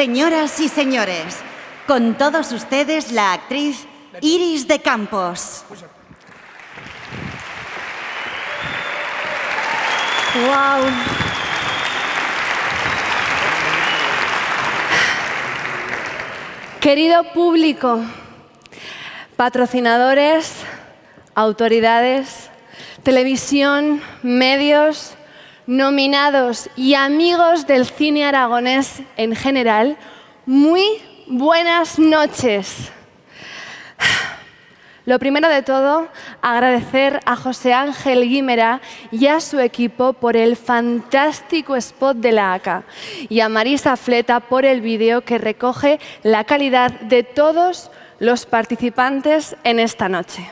Señoras y señores, con todos ustedes la actriz Iris de Campos. ¡Wow! Querido público, patrocinadores, autoridades, televisión, medios, nominados y amigos del cine aragonés en general, muy buenas noches. Lo primero de todo, agradecer a José Ángel Guimerá y a su equipo por el fantástico spot de la ACA y a Marisa Fleta por el vídeo que recoge la calidad de todos los participantes en esta noche.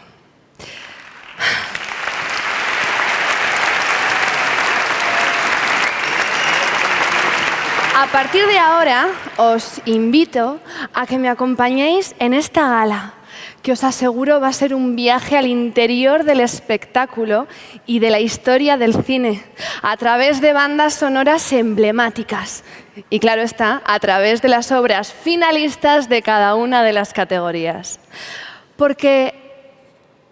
A partir de ahora, os invito a que me acompañéis en esta gala, que os aseguro va a ser un viaje al interior del espectáculo y de la historia del cine, a través de bandas sonoras emblemáticas y, claro está, a través de las obras finalistas de cada una de las categorías. Porque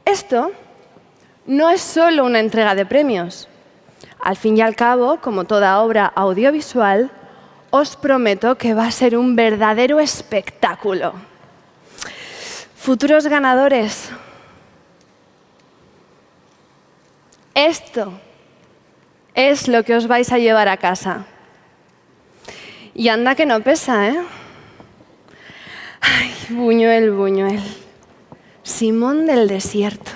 esto no es solo una entrega de premios. Al fin y al cabo, como toda obra audiovisual, os prometo que va a ser un verdadero espectáculo. Futuros ganadores, esto es lo que os vais a llevar a casa. Y anda que no pesa, ¿eh? Ay, Buñuel, Buñuel. Simón del desierto.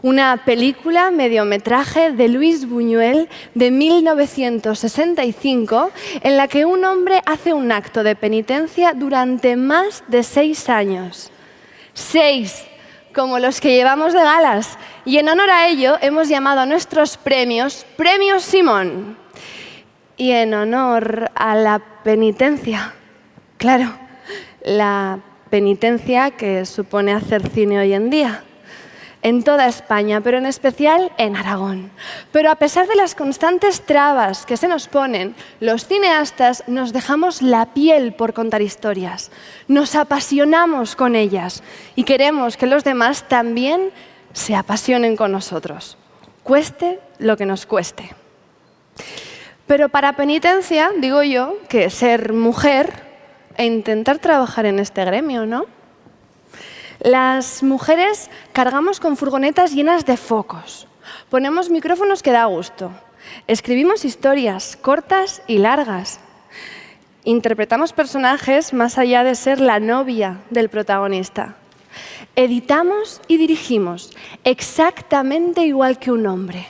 Una película mediometraje de Luis Buñuel de 1965 en la que un hombre hace un acto de penitencia durante más de 6 años. 6, como los que llevamos de galas. Y en honor a ello hemos llamado a nuestros premios Premios Simón. Y en honor a la penitencia, claro, la penitencia que supone hacer cine hoy en día. En toda España, pero en especial en Aragón. Pero a pesar de las constantes trabas que se nos ponen, los cineastas nos dejamos la piel por contar historias. Nos apasionamos con ellas y queremos que los demás también se apasionen con nosotros, cueste lo que nos cueste. Pero para penitencia, digo yo, que ser mujer e intentar trabajar en este gremio, ¿no? Las mujeres cargamos con furgonetas llenas de focos, ponemos micrófonos que da gusto, escribimos historias cortas y largas, interpretamos personajes más allá de ser la novia del protagonista, editamos y dirigimos exactamente igual que un hombre.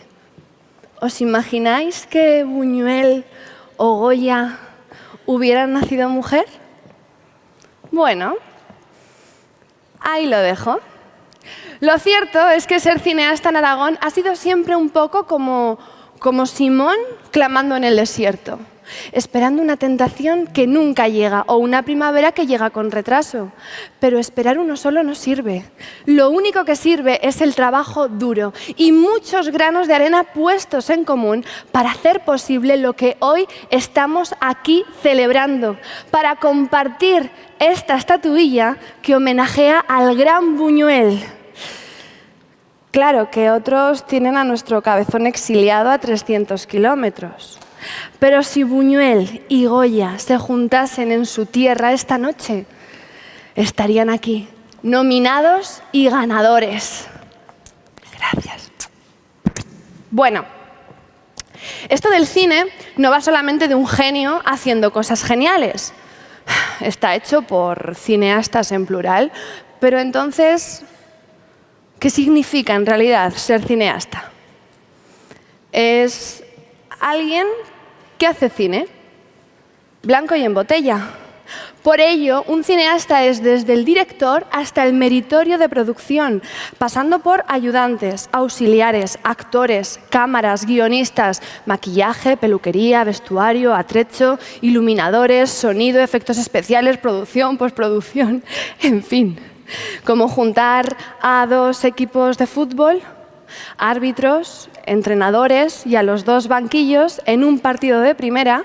¿Os imagináis que Buñuel o Goya hubieran nacido mujer? Bueno, ahí lo dejo. Lo cierto es que ser cineasta en Aragón ha sido siempre un poco como Simón clamando en el desierto, esperando una tentación que nunca llega o una primavera que llega con retraso. Pero esperar uno solo no sirve. Lo único que sirve es el trabajo duro y muchos granos de arena puestos en común para hacer posible lo que hoy estamos aquí celebrando, para compartir esta estatuilla que homenajea al gran Buñuel. Claro que otros tienen a nuestro cabezón exiliado a 300 kilómetros. Pero si Buñuel y Goya se juntasen en su tierra esta noche, estarían aquí, nominados y ganadores. Gracias. Bueno, esto del cine no va solamente de un genio haciendo cosas geniales. Está hecho por cineastas en plural, pero entonces, ¿qué significa en realidad ser cineasta? Es alguien que hace cine, blanco y en botella. Por ello, un cineasta es desde el director hasta el meritorio de producción, pasando por ayudantes, auxiliares, actores, cámaras, guionistas, maquillaje, peluquería, vestuario, atrecho, iluminadores, sonido, efectos especiales, producción, postproducción, en fin. Como juntar a 2 equipos de fútbol, árbitros, entrenadores y a los 2 banquillos en un partido de primera.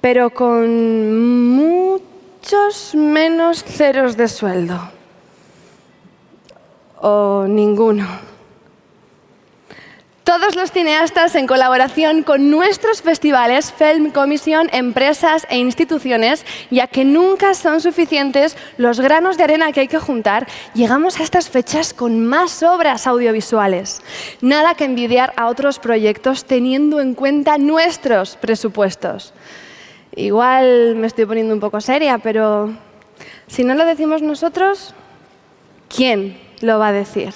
pero con muchos menos ceros de sueldo. O ninguno. Todos los cineastas en colaboración con nuestros festivales, Film Commission, empresas e instituciones, ya que nunca son suficientes los granos de arena que hay que juntar, llegamos a estas fechas con más obras audiovisuales. Nada que envidiar a otros proyectos teniendo en cuenta nuestros presupuestos. Igual me estoy poniendo un poco seria, pero si no lo decimos nosotros, ¿quién lo va a decir?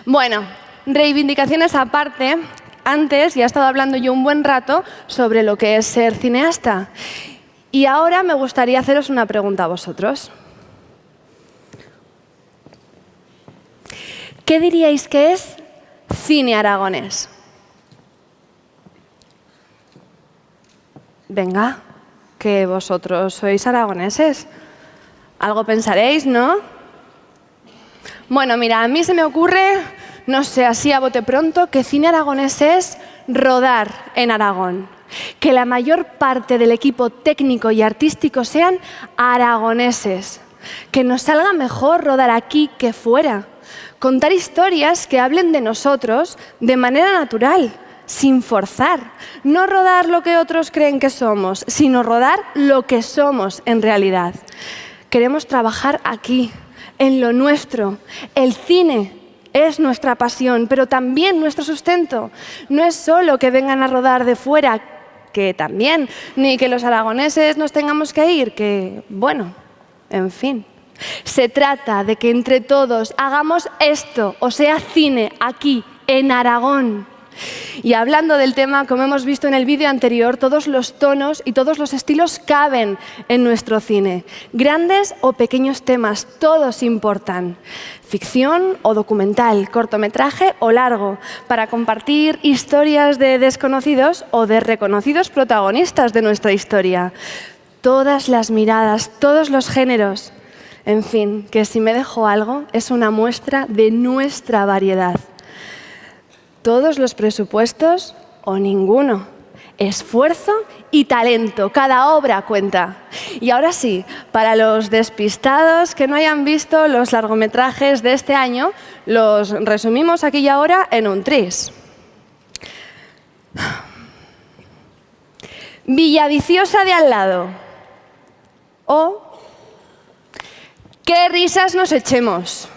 Bueno, reivindicaciones aparte, antes ya he estado hablando yo un buen rato sobre lo que es ser cineasta. Y ahora me gustaría haceros una pregunta a vosotros. ¿Qué diríais que es cine aragonés? Venga, que vosotros sois aragoneses. Algo pensaréis, ¿no? Bueno, mira, a mí se me ocurre, no sé, así a bote pronto, que cine aragonés es rodar en Aragón. Que la mayor parte del equipo técnico y artístico sean aragoneses. Que nos salga mejor rodar aquí que fuera. Contar historias que hablen de nosotros de manera natural, sin forzar. No rodar lo que otros creen que somos, sino rodar lo que somos en realidad. Queremos trabajar aquí, en lo nuestro. El cine es nuestra pasión, pero también nuestro sustento. No es solo que vengan a rodar de fuera, que también, ni que los aragoneses nos tengamos que ir, que, bueno, en fin. Se trata de que entre todos hagamos esto, o sea, cine, aquí, en Aragón. Y hablando del tema, como hemos visto en el vídeo anterior, todos los tonos y todos los estilos caben en nuestro cine. Grandes o pequeños temas, todos importan. Ficción o documental, cortometraje o largo, para compartir historias de desconocidos o de reconocidos protagonistas de nuestra historia. Todas las miradas, todos los géneros. En fin, que si me dejo algo, es una muestra de nuestra variedad. Todos los presupuestos o ninguno. Esfuerzo y talento. Cada obra cuenta. Y ahora sí, para los despistados que no hayan visto los largometrajes de este año, los resumimos aquí y ahora en un tris. Villaviciosa de al lado. O qué risas nos echemos.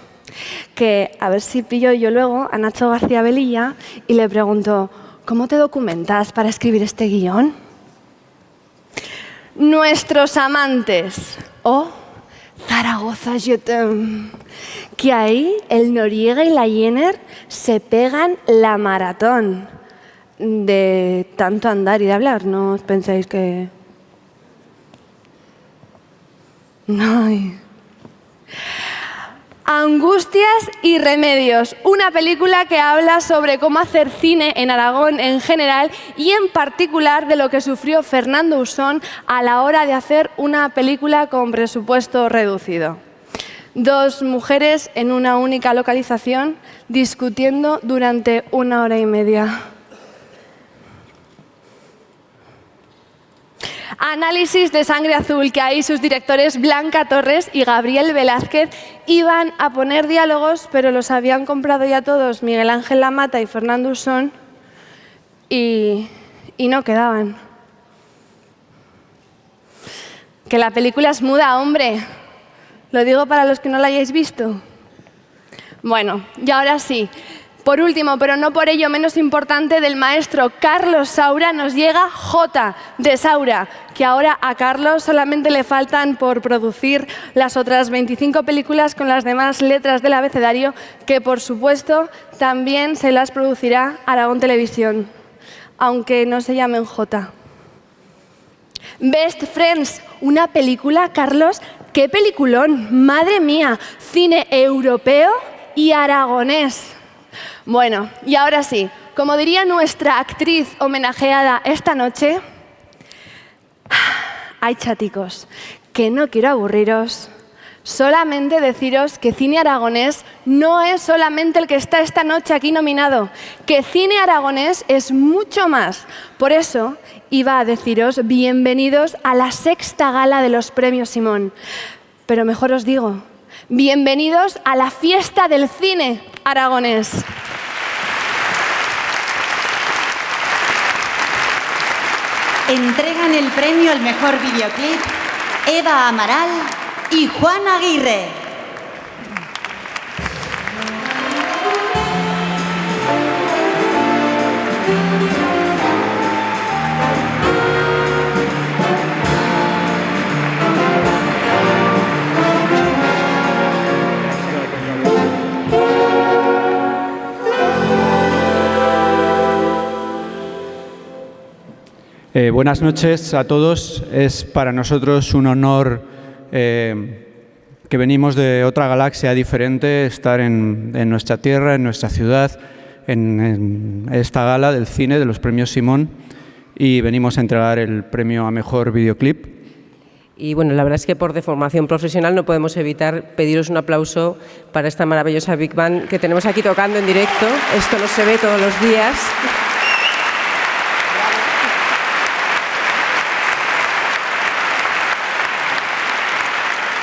Que a ver si pillo yo luego a Nacho García Velilla y le pregunto, ¿cómo te documentas para escribir este guión? Nuestros amantes. O Zaragoza je t'aime. Que ahí el Noriega y la Jenner se pegan la maratón. De tanto andar y de hablar, ¿no os pensáis que...? No. Angustias y remedios, una película que habla sobre cómo hacer cine en Aragón en general y en particular de lo que sufrió Fernando Usón a la hora de hacer una película con presupuesto reducido. Dos mujeres en una única localización discutiendo durante 1 hora y media. Análisis de Sangre Azul, que ahí sus directores Blanca Torres y Gabriel Velázquez iban a poner diálogos, pero los habían comprado ya todos Miguel Ángel Lamata y Fernando Usón y no quedaban. Que la película es muda, hombre. Lo digo para los que no la hayáis visto. Bueno, y ahora sí. Por último, pero no por ello menos importante, del maestro Carlos Saura nos llega J de Saura, que ahora a Carlos solamente le faltan por producir las otras 25 películas con las demás letras del abecedario, que por supuesto también se las producirá Aragón Televisión, aunque no se llamen J. Best Friends, una película, Carlos, ¡qué peliculón! ¡Madre mía! Cine europeo y aragonés. Bueno, y ahora sí, como diría nuestra actriz homenajeada esta noche, ay chaticos, que no quiero aburriros, solamente deciros que cine aragonés no es solamente el que está esta noche aquí nominado, que cine aragonés es mucho más. Por eso, iba a deciros bienvenidos a la 6ª gala de los Premios Simón. Pero mejor os digo, bienvenidos a la fiesta del cine aragonés. Entregan el premio al mejor videoclip Eva Amaral y Juan Aguirre. Buenas noches a todos. Es para nosotros un honor que venimos de otra galaxia diferente, estar en nuestra tierra, en nuestra ciudad, en esta gala del cine de los Premios Simón, y venimos a entregar el premio a Mejor Videoclip. Y bueno, la verdad es que por deformación profesional no podemos evitar pediros un aplauso para esta maravillosa Big Band que tenemos aquí tocando en directo. Esto no se ve todos los días.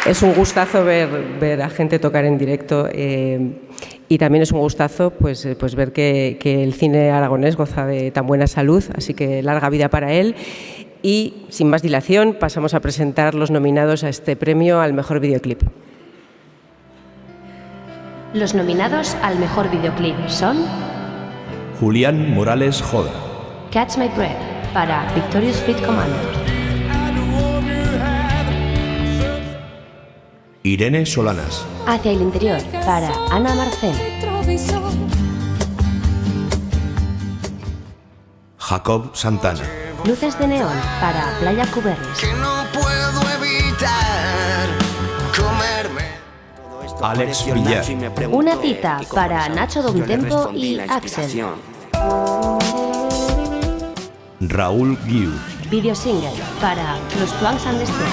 Es un gustazo ver a gente tocar en directo y también es un gustazo pues ver que el cine aragonés goza de tan buena salud, así que larga vida para él. Y sin más dilación pasamos a presentar los nominados a este premio al mejor videoclip. Los nominados al mejor videoclip son Julián Morales Joda, Catch My Breath para Victorious Fleet Commander, Irene Solanas, Hacia el interior para Ana Marcel, Jacob Santana, Luces de neón para Playa Cuberris, Alex Villar, Una cita para Nacho Domtempo y Axel, Raúl Guiu, Video single para Los Planks and the Stone,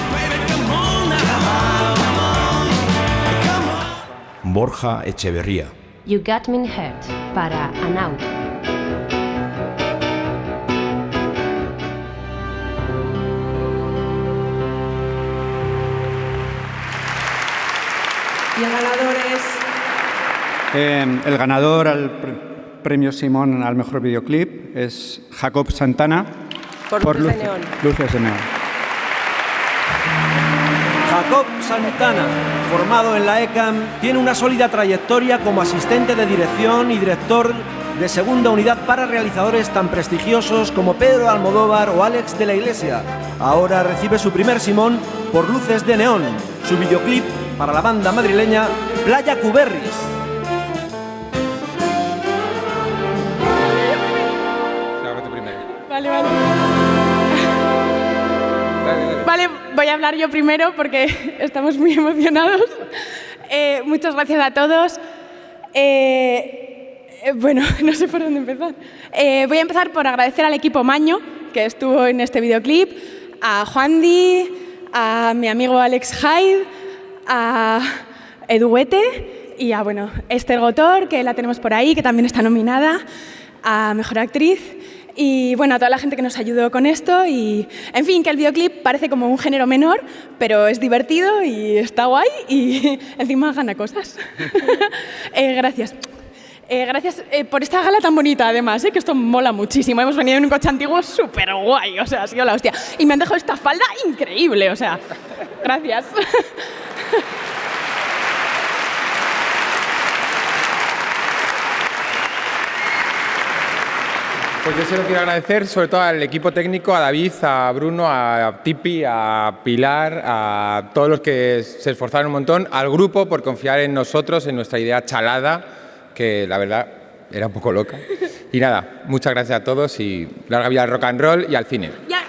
Borja Echeverría, You Got Me Hurt para Anaut, Y el ganador es... El ganador al premio Simón al mejor videoclip es Jacob Santana Por Luces de Neón. Luces de Neón. Jacob Santana, formado en la ECAM, tiene una sólida trayectoria como asistente de dirección y director de segunda unidad para realizadores tan prestigiosos como Pedro Almodóvar o Alex de la Iglesia. Ahora recibe su primer Simón por Luces de Neón, su videoclip para la banda madrileña Playa Cuberris. Vale, voy a hablar yo primero porque estamos muy emocionados. Muchas gracias a todos. Bueno, no sé por dónde empezar. Voy a empezar por agradecer al equipo Maño, que estuvo en este videoclip, a Juan Di, a mi amigo Alex Hyde, a Eduete y a Esther Gotor, que la tenemos por ahí, que también está nominada a Mejor Actriz. Y a toda la gente que nos ayudó con esto y, en fin, que el videoclip parece como un género menor, pero es divertido y está guay y encima gana cosas. Gracias. Gracias por esta gala tan bonita, además, que esto mola muchísimo. Hemos venido en un coche antiguo súper guay, o sea, ha sido la hostia. Y me han dejado esta falda increíble, o sea, gracias. Pues yo se lo quiero agradecer sobre todo al equipo técnico, a David, a Bruno, a Tipi, a Pilar, a todos los que se esforzaron un montón, al grupo por confiar en nosotros, en nuestra idea chalada, que la verdad era un poco loca. Y nada, muchas gracias a todos y larga vida al rock and roll y al cine. Y a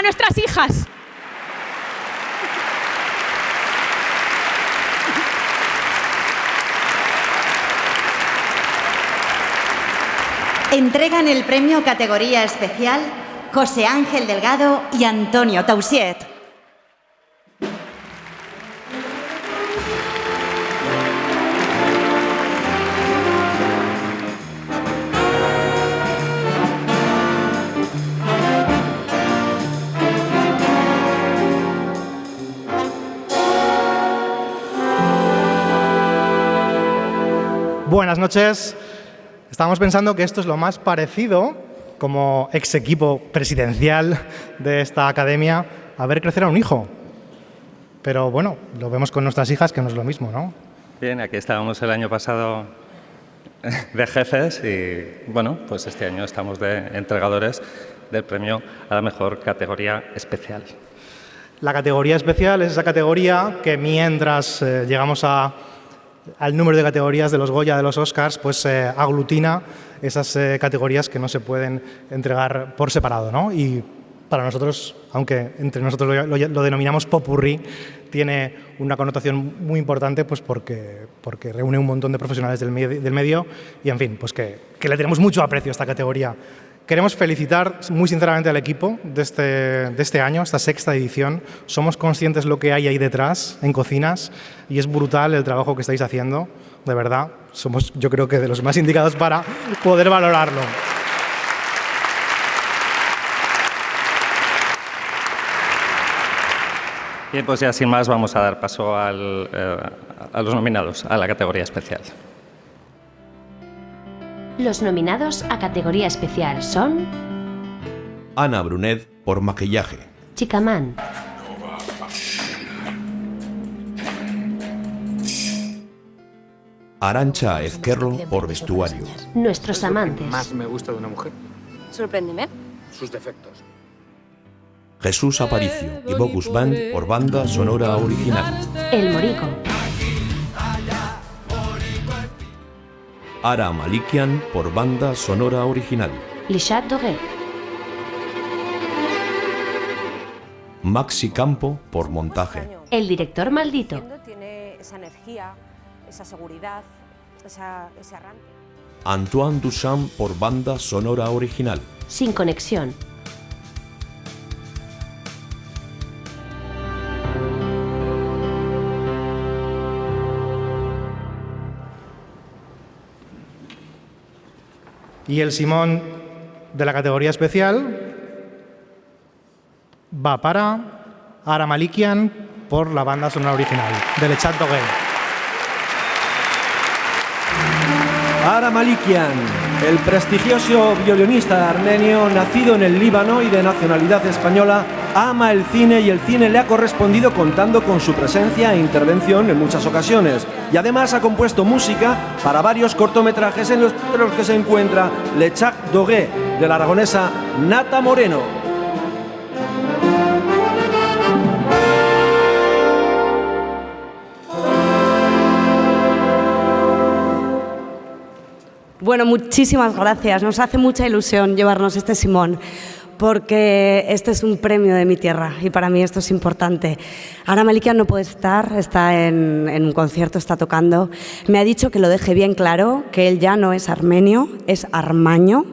nuestras hijas. Entregan el premio categoría especial José Ángel Delgado y Antonio Tausiet. Buenas noches. Estábamos pensando que esto es lo más parecido, como ex equipo presidencial de esta academia, a ver crecer a un hijo. Pero bueno, lo vemos con nuestras hijas, que no es lo mismo, ¿no? Bien, aquí estábamos el año pasado de jefes y bueno, pues este año estamos de entregadores del premio a la mejor categoría especial. La categoría especial es esa categoría que mientras llegamos al número de categorías de los Goya, de los Oscars, pues aglutina esas categorías que no se pueden entregar por separado, ¿no? Y para nosotros, aunque entre nosotros lo denominamos popurrí, tiene una connotación muy importante pues porque reúne un montón de profesionales del medio y, en fin, pues que le tenemos mucho aprecio a esta categoría. Queremos felicitar muy sinceramente al equipo de este año, esta sexta edición. Somos conscientes de lo que hay ahí detrás, en cocinas, y es brutal el trabajo que estáis haciendo. De verdad, somos, yo creo que de los más indicados para poder valorarlo. Bien, pues ya sin más vamos a dar paso a los nominados a la categoría especial. Los nominados a categoría especial son Ana Brunet por maquillaje. Chicamán, Arantxa Ezquerro por vestuario. Nuestros amantes, Más me gusta de una mujer. Sorpréndeme. Sus defectos. Jesús Aparicio y Bogus Band por banda sonora original. El Morico, Ara Malikian por banda sonora original. Lishat Dogué, Maxi Campo por montaje. El Director Maldito, Tiene esa energía, esa seguridad, ese arranque. Antoine Duchamp por banda sonora original. Sin Conexión, Y el Simón de la categoría especial va para Ara Malikian por la banda sonora original, de Lishat Dogué. Ara Malikian, el prestigioso violinista armenio, nacido en el Líbano y de nacionalidad española, ama el cine y el cine le ha correspondido contando con su presencia e intervención en muchas ocasiones. Y además ha compuesto música para varios cortometrajes entre los que se encuentra Lishat Dogué, de la aragonesa Nata Moreno. Bueno, muchísimas gracias. Nos hace mucha ilusión llevarnos este Simón, porque este es un premio de mi tierra y para mí esto es importante. Ara Malikian no puede estar, está en un concierto, está tocando. Me ha dicho que lo deje bien claro, que él ya no es armenio, es armaño.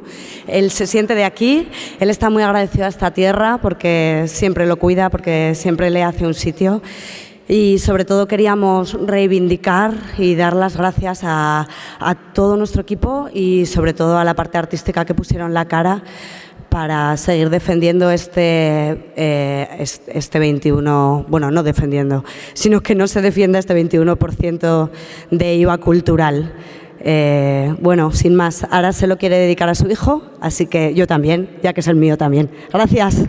Él se siente de aquí, él está muy agradecido a esta tierra porque siempre lo cuida, porque siempre le hace un sitio. Y sobre todo queríamos reivindicar y dar las gracias a todo nuestro equipo y sobre todo a la parte artística que pusieron la cara para seguir defendiendo este 21, bueno, no defendiendo, sino que no se defienda este 21% de IVA cultural. Bueno, sin más, ahora se lo quiere dedicar a su hijo, así que yo también, ya que es el mío también. Gracias.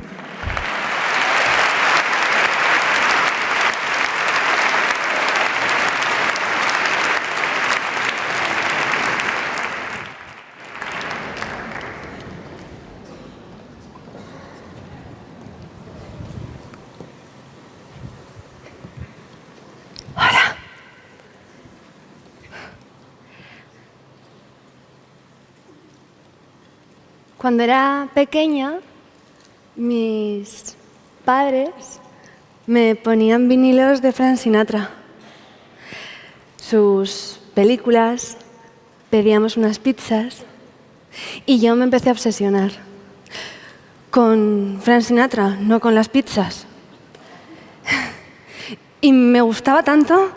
Cuando era pequeña, mis padres me ponían vinilos de Frank Sinatra. Sus películas, pedíamos unas pizzas y yo me empecé a obsesionar con Frank Sinatra, no con las pizzas. Y me gustaba tanto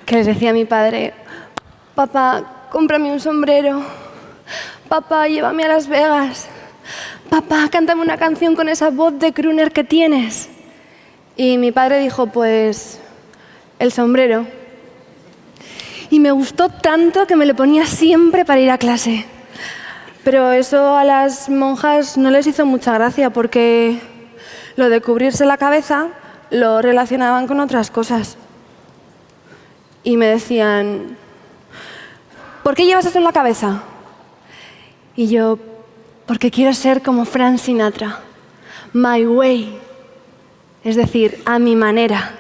que les decía a mi padre: papá, cómprame un sombrero. Papá, llévame a Las Vegas. Papá, cántame una canción con esa voz de crooner que tienes. Y mi padre dijo, pues, el sombrero. y me gustó tanto que me lo ponía siempre para ir a clase. Pero eso a las monjas no les hizo mucha gracia porque lo de cubrirse la cabeza lo relacionaban con otras cosas. Y me decían, ¿por qué llevas eso en la cabeza? Y yo, porque quiero ser como Frank Sinatra, my way, es decir, a mi manera.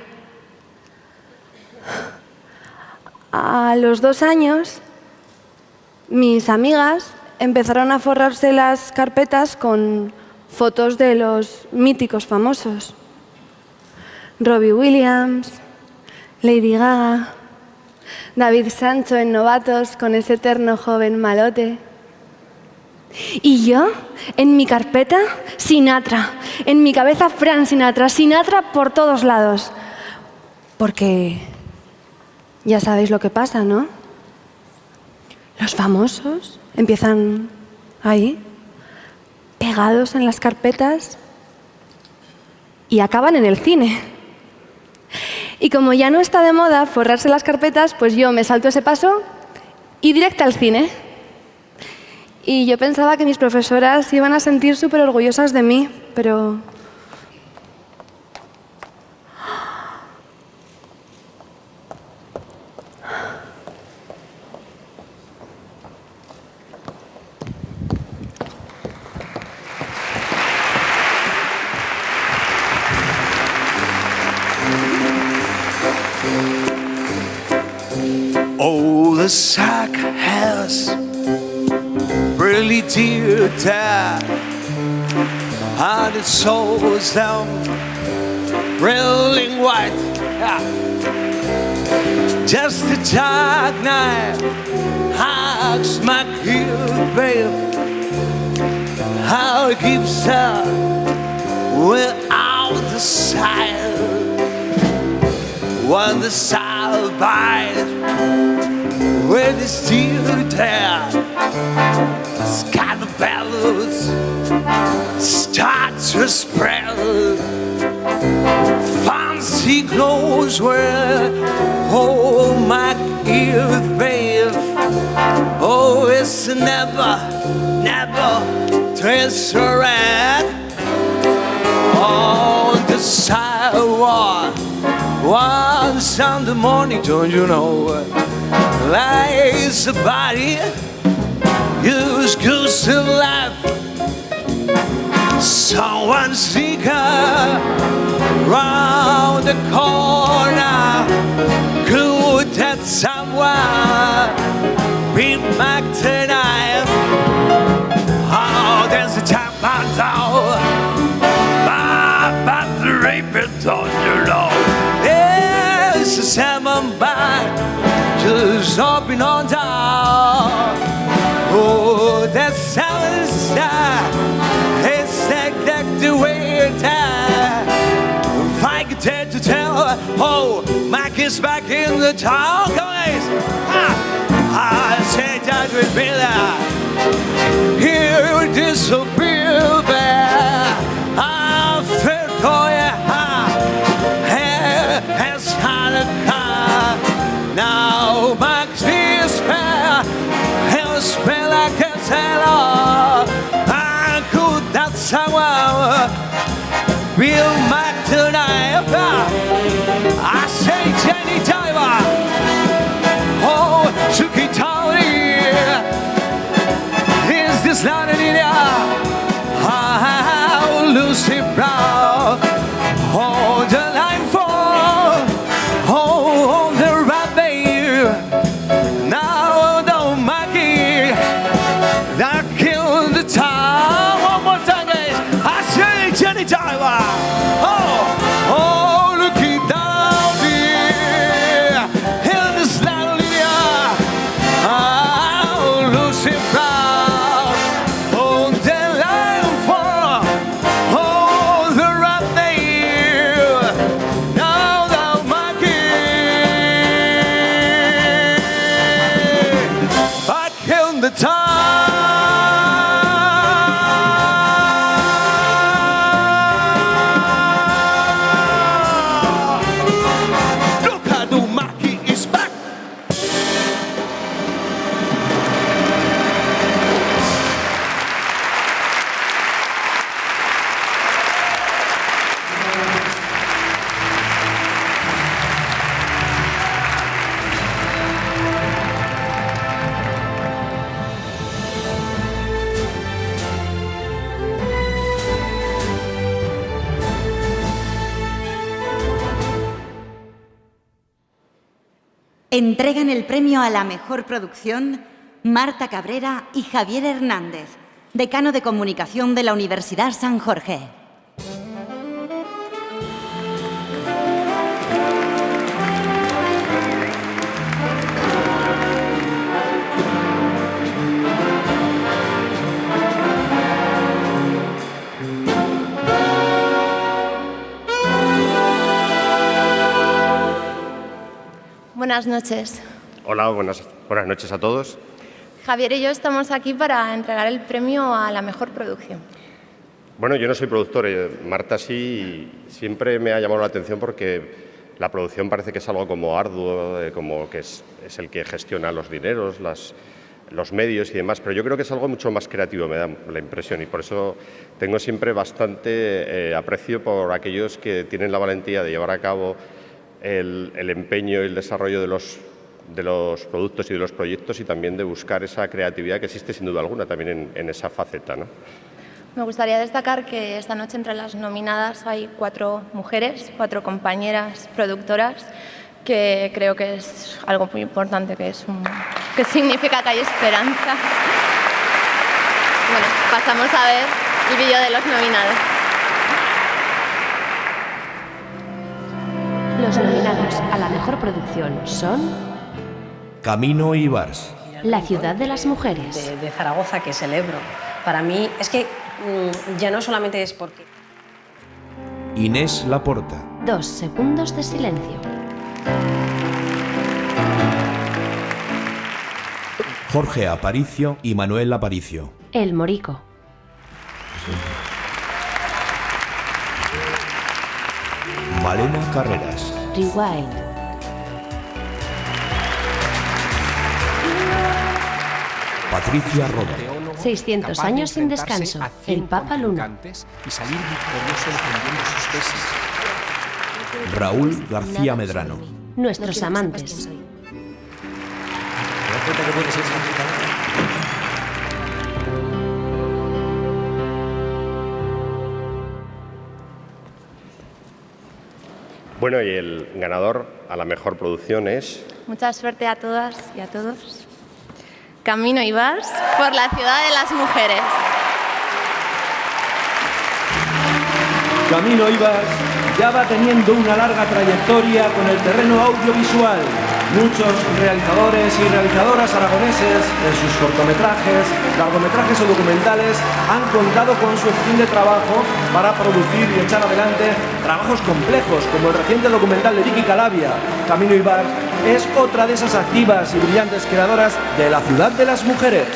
A los 2 años, mis amigas empezaron a forrarse las carpetas con fotos de los míticos famosos. Robbie Williams, Lady Gaga, David Sancho en Novatos con ese eterno joven malote. Y yo, en mi carpeta, Sinatra. En mi cabeza, Frank Sinatra. Sinatra por todos lados. Porque ya sabéis lo que pasa, ¿no? Los famosos empiezan ahí, pegados en las carpetas, y acaban en el cine. Y como ya no está de moda forrarse las carpetas, pues yo me salto ese paso y directa al cine. Y yo pensaba que mis profesoras se iban a sentir súper orgullosas de mí, pero... Oh, the sack has really dear dad, and its soul's down, rolling white. Just a dark night, hugs my cute babe. How it keeps her without the sight. When the sound bites, when the steel tear, the scatter bellows start to spread. Fancy clothes where hold my youth, babe. Oh, it's never, never twist around on the sidewalk. One Sunday morning, don't you know, lies a body, use goose of life. Someone sneak round the corner, could that someone be back tonight? Oh, there's a time I know, but the rape it, don't you know? There's a salmon bag just open on down. Oh, that salmon star, it's like the way it's at. If I could dare to tell, oh, Mac is back in the town, guys. I said that with me there. Here it disappear there. I felt, oh yeah, has had a car. Now Max is spare, he'll spare like a sailor. I could that someone will Mac tonight. I say Jenny Diver, oh, Suki Tony, is this not an idea? How Lucy Brown, oh, the line for, oh, the rabbit, now the monkey that killed the town. One more time, guys, I say Jenny Diver, oh, looky down here. entregan el premio a la mejor producción Marta Cabrera y Javier Hernández, decano de Comunicación de la Universidad San Jorge. Buenas noches. Hola, buenas noches a todos. Javier y yo estamos aquí para entregar el premio a la mejor producción. Bueno, yo no soy productor, Marta sí, y siempre me ha llamado la atención porque la producción parece que es algo como arduo, como que es el que gestiona los dineros, los medios y demás, pero yo creo que es algo mucho más creativo, me da la impresión, y por eso tengo siempre bastante aprecio por aquellos que tienen la valentía de llevar a cabo el empeño y el desarrollo de los productos y de los proyectos, y también de buscar esa creatividad que existe sin duda alguna también en esa faceta, ¿no? Me gustaría destacar que esta noche entre las nominadas hay 4 mujeres, 4 compañeras productoras, que creo que es algo muy importante, que significa que hay esperanza. Bueno, pasamos a ver el vídeo de los nominados. Los nominados a la mejor producción son Camino y Vars. La ciudad de las mujeres. De Zaragoza, que celebro. Para mí es que ya no solamente es porque... Inés Laporta. 2 segundos de silencio. Jorge Aparicio y Manuel Aparicio. El Morico. Malena Carreras. Rewind. Patricia Roda. 600 años sin descanso. El Papa Luna. Y salir victorioso defendiendo sus tesis. Raúl García Medrano. Nuestros amantes. ¿Te das cuenta que puede ser complicado? Bueno, y el ganador a la mejor producción es... Mucha suerte a todas y a todos. Camino y Vars por la ciudad de las mujeres. Camino y Vars ya va teniendo una larga trayectoria con el terreno audiovisual. Muchos realizadores y realizadoras aragoneses en sus cortometrajes, largometrajes o documentales han contado con su fin de trabajo para producir y echar adelante trabajos complejos, como el reciente documental de Vicky Calavia. Camino y Vars es otra de esas activas y brillantes creadoras de la ciudad de las mujeres.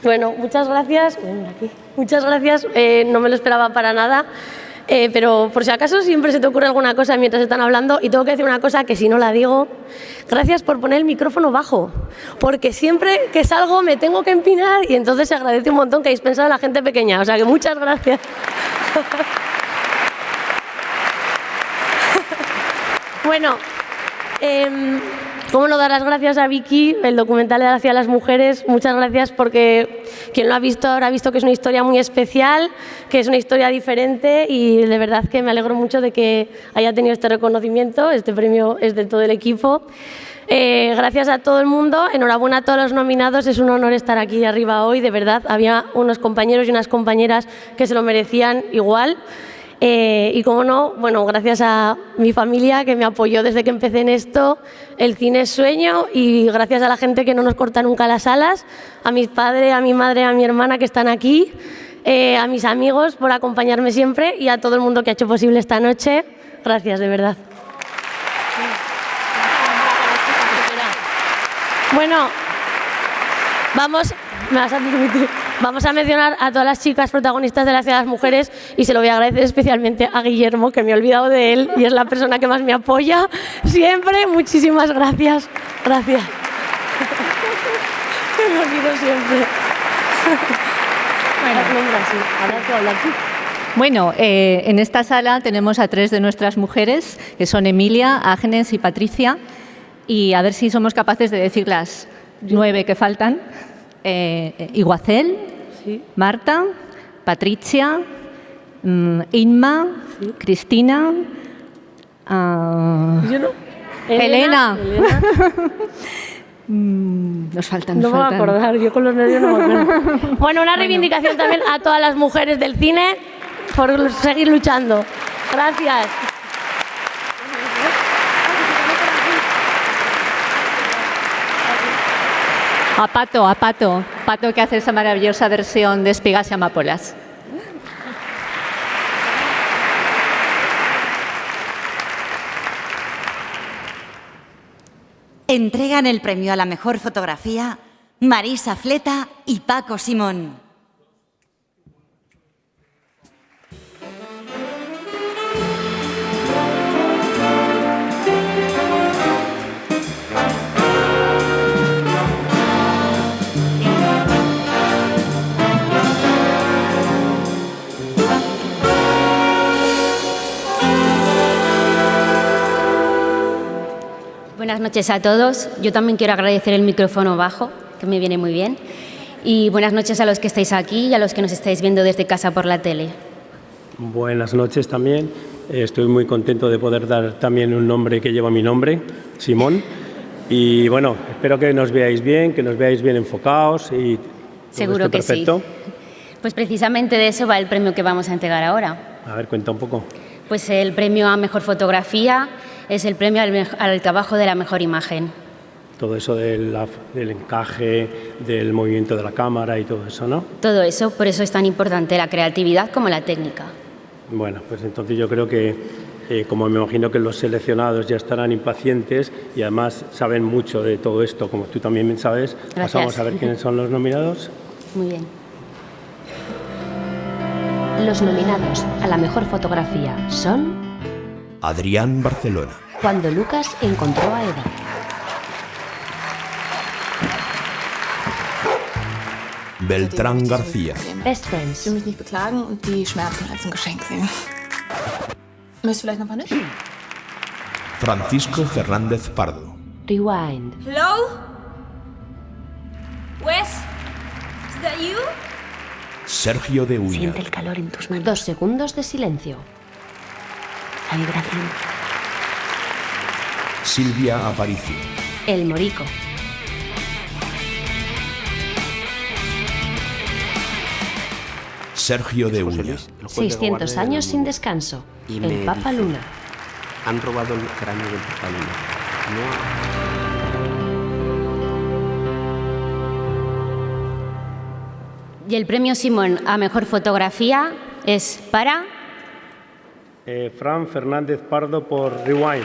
Bueno, muchas gracias. Muchas gracias, no me lo esperaba para nada, pero por si acaso siempre se te ocurre alguna cosa mientras están hablando, y tengo que decir una cosa que si no la digo, gracias por poner el micrófono bajo, porque siempre que salgo me tengo que empinar y entonces se agradece un montón que hayáis pensado en la gente pequeña, o sea que muchas gracias. Bueno, ¿cómo no dar las gracias a Vicky, el documental de la ciudad de las mujeres? Muchas gracias, porque quien lo ha visto habrá visto que es una historia muy especial, que es una historia diferente, y de verdad que me alegro mucho de que haya tenido este reconocimiento. Este premio es de todo el equipo. Gracias a todo el mundo, enhorabuena a todos los nominados, es un honor estar aquí arriba hoy, de verdad. Había unos compañeros y unas compañeras que se lo merecían igual. Y como no, bueno, gracias a mi familia que me apoyó desde que empecé en esto, el cine es sueño, y gracias a la gente que no nos corta nunca las alas, a mis padres, a mi madre, a mi hermana que están aquí, a mis amigos por acompañarme siempre, y a todo el mundo que ha hecho posible esta noche. Gracias, de verdad. Bueno, vamos a mencionar a todas las chicas protagonistas de la ciudad de las mujeres, y se lo voy a agradecer especialmente a Guillermo, que me he olvidado de él y es la persona que más me apoya siempre. Muchísimas gracias. Gracias. Me olvido siempre. Bueno, en esta sala tenemos a 3 de nuestras mujeres, que son Emilia, Agnes y Patricia. y a ver si somos capaces de decir las 9 que faltan. Iguacel, sí. Marta, Patricia, Inma, sí. Cristina, ¿yo no? Elena. Nos faltan. No me voy a acordar, yo con los nervios no me acuerdo. Bueno, una reivindicación también a todas las mujeres del cine por seguir luchando. Gracias. A Pato que hace esa maravillosa versión de Espigas y Amapolas. Entregan el premio a la mejor fotografía Marisa Fleta y Paco Simón. Buenas noches a todos. Yo también quiero agradecer el micrófono bajo, que me viene muy bien. Y buenas noches a los que estáis aquí y a los que nos estáis viendo desde casa por la tele. Buenas noches también. Estoy muy contento de poder dar también un nombre que lleva mi nombre, Simón. Y bueno, espero que nos veáis bien enfocados y seguro que perfecto. Sí. Pues precisamente de eso va el premio que vamos a entregar ahora. A ver, cuenta un poco. Pues el premio a mejor fotografía es el premio al trabajo de la mejor imagen. Todo eso del encaje, del movimiento de la cámara y todo eso, ¿no? Todo eso, por eso es tan importante la creatividad como la técnica. Bueno, pues entonces yo creo que, como me imagino que los seleccionados ya estarán impacientes y además saben mucho de todo esto, como tú también sabes, gracias. Pasamos a ver quiénes son los nominados. Muy bien. Los nominados a la mejor fotografía son... Adrián Barcelona. Cuando Lucas encontró a Eva. Beltrán García. Best Friends. Ich will mich nicht beklagen und die Schmerzen als ein Geschenk sehen. Möchtest du vielleicht noch was? Francisco Fernández Pardo. Rewind. Hello? Wes? Is that you? Sergio de Uña. Siente el calor en tus manos. 2 segundos de silencio. La vibración. Silvia Aparicio. El Morico. Sergio de Uña. 600 años sin descanso. El Papa Luna. Han robado el cráneo del Papa Luna. Y el premio Simón a mejor fotografía es para... Fran Fernández Pardo por Rewind.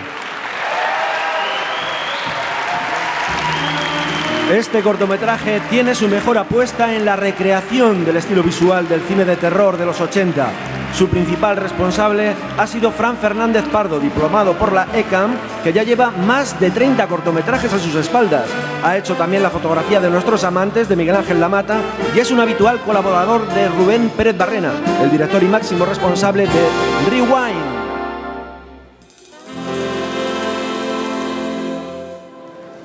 Este cortometraje tiene su mejor apuesta en la recreación del estilo visual del cine de terror de los 80. Su principal responsable ha sido Fran Fernández Pardo, diplomado por la ECAM, que ya lleva más de 30 cortometrajes a sus espaldas. Ha hecho también la fotografía de Nuestros amantes, de Miguel Ángel Lamata, y es un habitual colaborador de Rubén Pérez Barrena, el director y máximo responsable de Rewind.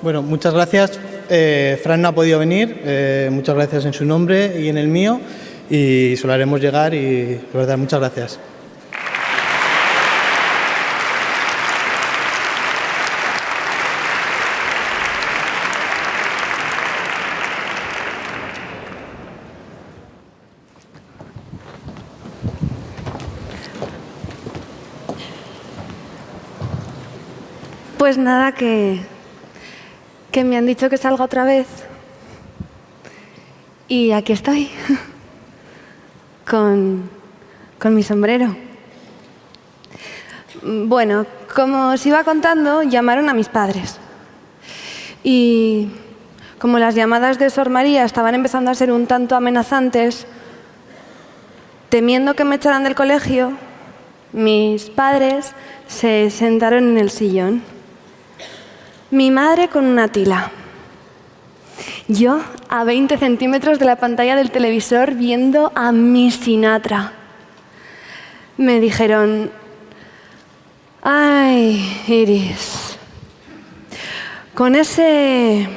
Bueno, muchas gracias. Fran no ha podido venir, muchas gracias en su nombre y en el mío, y se lo haremos llegar y de verdad, muchas gracias. Pues nada, que me han dicho que salga otra vez. Y aquí estoy, con mi sombrero. Bueno, como os iba contando, llamaron a mis padres. Y como las llamadas de Sor María estaban empezando a ser un tanto amenazantes, temiendo que me echaran del colegio, mis padres se sentaron en el sillón. Mi madre con una tila. Yo a 20 centímetros de la pantalla del televisor viendo a Miss Sinatra. Me dijeron, ay, Iris, Con ese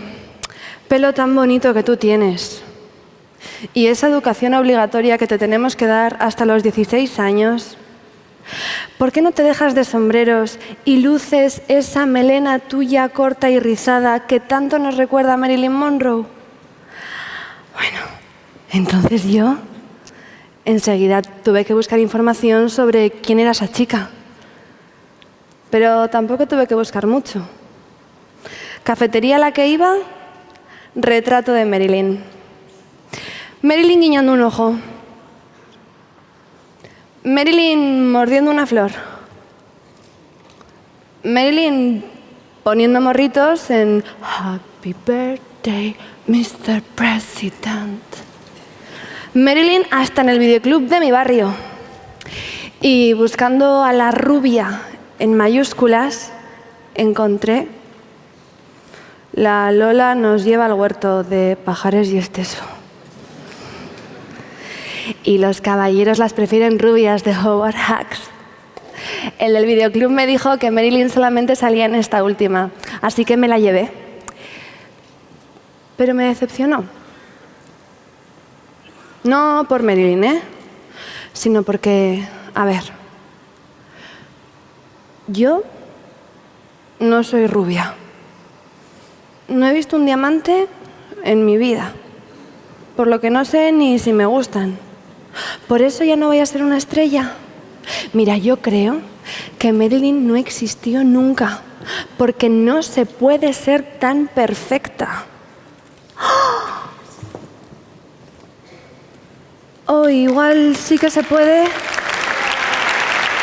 pelo tan bonito que tú tienes y esa educación obligatoria que te tenemos que dar hasta los 16 años, ¿por qué no te dejas de sombreros y luces esa melena tuya corta y rizada que tanto nos recuerda a Marilyn Monroe? Bueno, entonces yo enseguida tuve que buscar información sobre quién era esa chica. Pero tampoco tuve que buscar mucho. Cafetería a la que iba, retrato de Marilyn. Marilyn guiñando un ojo. Marilyn mordiendo una flor. Marilyn poniendo morritos en Happy Birthday, Mr. President. Marilyn hasta en el videoclub de mi barrio. Y buscando a la rubia en mayúsculas, encontré la Lola nos lleva al huerto de Pajares y Esteso. Y los caballeros las prefieren rubias de Howard Hawks. El del videoclub me dijo que Marilyn solamente salía en esta última, así que me la llevé. Pero me decepcionó. No por Marilyn, sino porque, a ver, yo no soy rubia. No he visto un diamante en mi vida, por lo que no sé ni si me gustan. Por eso ya no voy a ser una estrella. Mira, yo creo que Marilyn no existió nunca, porque no se puede ser tan perfecta. O igual sí que se puede,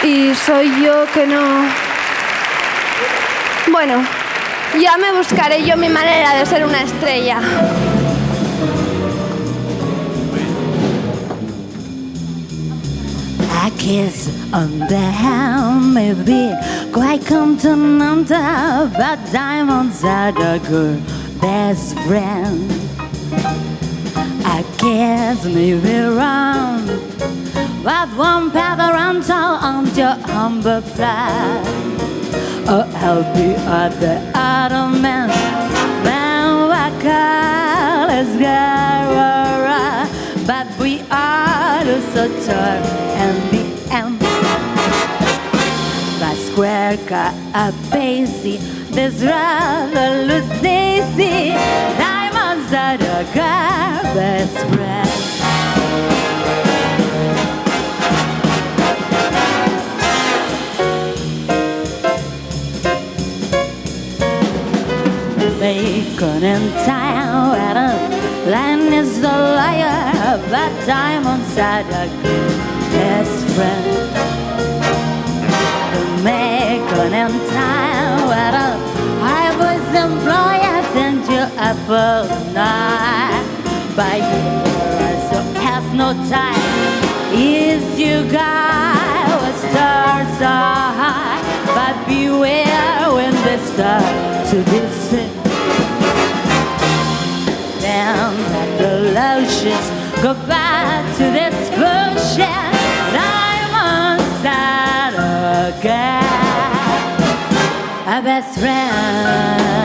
y soy yo que no. Bueno, ya me buscaré yo mi manera de ser una estrella. A kiss on the hand may be quite continental, but diamonds are the good best friend. A kiss may be wrong, but one pattern on your humble flag. Oh, I'll be at the other man what colors Gara, but we are so torn and the end. But square cut a Basie, this rather loose daisy, diamonds are the girl best friend. Bacon and town, land is the liar, but diamonds are the good best friend. The bacon and town, I was employed and you apple night. By you so has no time, is you guy with stars are high, but beware when they start to descend. That the lotions go back to this bullshit. Diamonds are a best friend.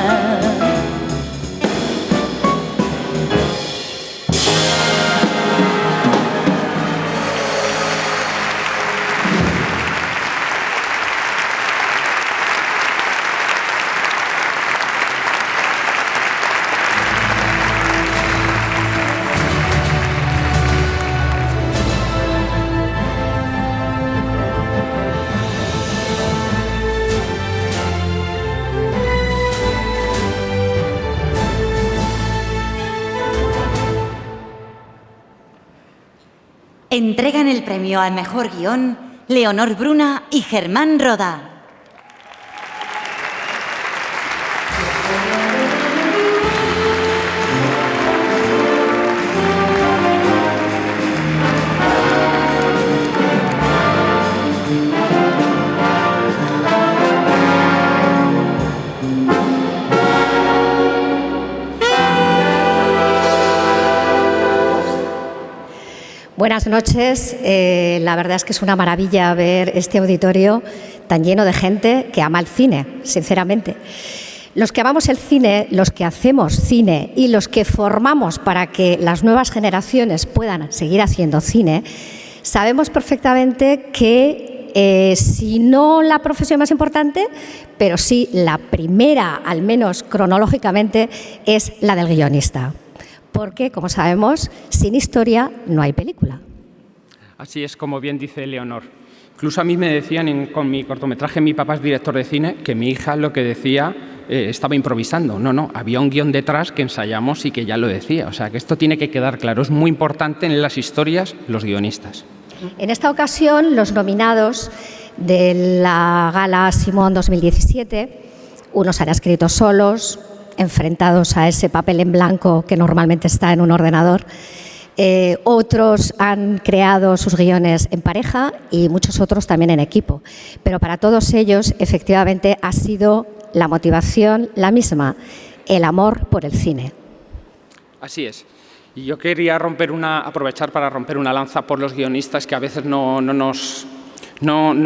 Entregan el premio al mejor guión Leonor Bruna y Germán Roda. Buenas noches. La verdad es que es una maravilla ver este auditorio tan lleno de gente que ama el cine, sinceramente. Los que amamos el cine, los que hacemos cine y los que formamos para que las nuevas generaciones puedan seguir haciendo cine, sabemos perfectamente que si no la profesión más importante, pero sí la primera, al menos cronológicamente, es la del guionista. Porque, como sabemos, sin historia no hay película. Así es, como bien dice Leonor. Incluso a mí me decían con mi cortometraje Mi papá es director de cine que mi hija lo que decía estaba improvisando. No, había un guión detrás que ensayamos y que ya lo decía. O sea, que esto tiene que quedar claro. Es muy importante en las historias los guionistas. En esta ocasión, los nominados de la Gala Simón 2017, unos han escrito solos, enfrentados a ese papel en blanco que normalmente está en un ordenador. Otros han creado sus guiones en pareja y muchos otros también en equipo. Pero para todos ellos, efectivamente, ha sido la motivación la misma, el amor por el cine. Así es. Y yo quería aprovechar para romper una lanza por los guionistas que a veces no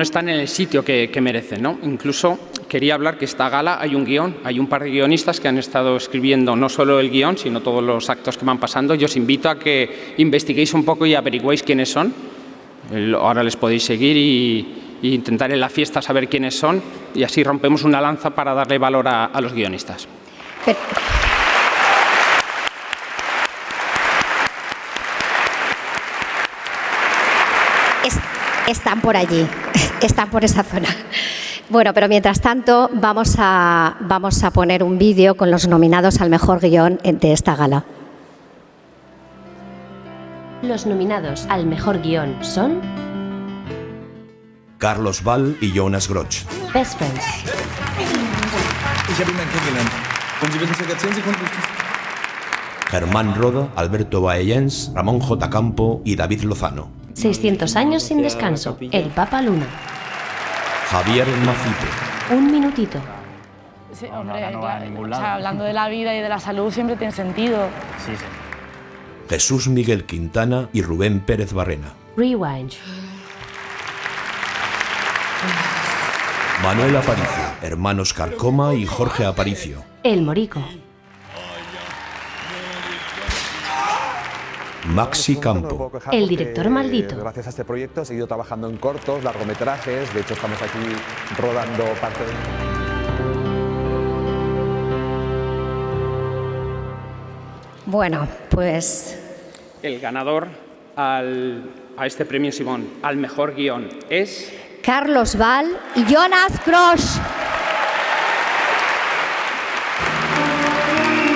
están en el sitio que merecen, ¿no? Incluso quería hablar que esta gala hay un guión, hay un par de guionistas que han estado escribiendo no solo el guión, sino todos los actos que van pasando. Yo os invito a que investiguéis un poco y averigüéis quiénes son. Ahora les podéis seguir y intentar en la fiesta saber quiénes son y así rompemos una lanza para darle valor a los guionistas. Están por allí, están por esa zona. Bueno, pero mientras tanto vamos a poner un vídeo con los nominados al mejor guión de esta gala. Los nominados al mejor guión son Carlos Ball y Jonas Grosch. Best Friends. Ich habe ihn dann kennengelernt. Und Sie wissen circa 10 Sekunden. Germán Roda, Alberto Baellens, Ramón J. Campo y David Lozano. 600 años sin descanso. El Papa Luna. Javier Macite. Un minutito. Sí, hombre, o sea, hablando de la vida y de la salud siempre tiene sentido. Sí. Jesús Miguel Quintana y Rubén Pérez Barrena. Rewind. Manuel Aparicio, hermanos Carcoma y Jorge Aparicio. El Morico. Maxi Campo. El director maldito. Gracias a este proyecto he seguido trabajando en cortos, largometrajes, de hecho estamos aquí rodando parte de... Bueno, pues... El ganador a este premio Simón, al mejor guión, es... Carlos Ball y Jonas Grosch.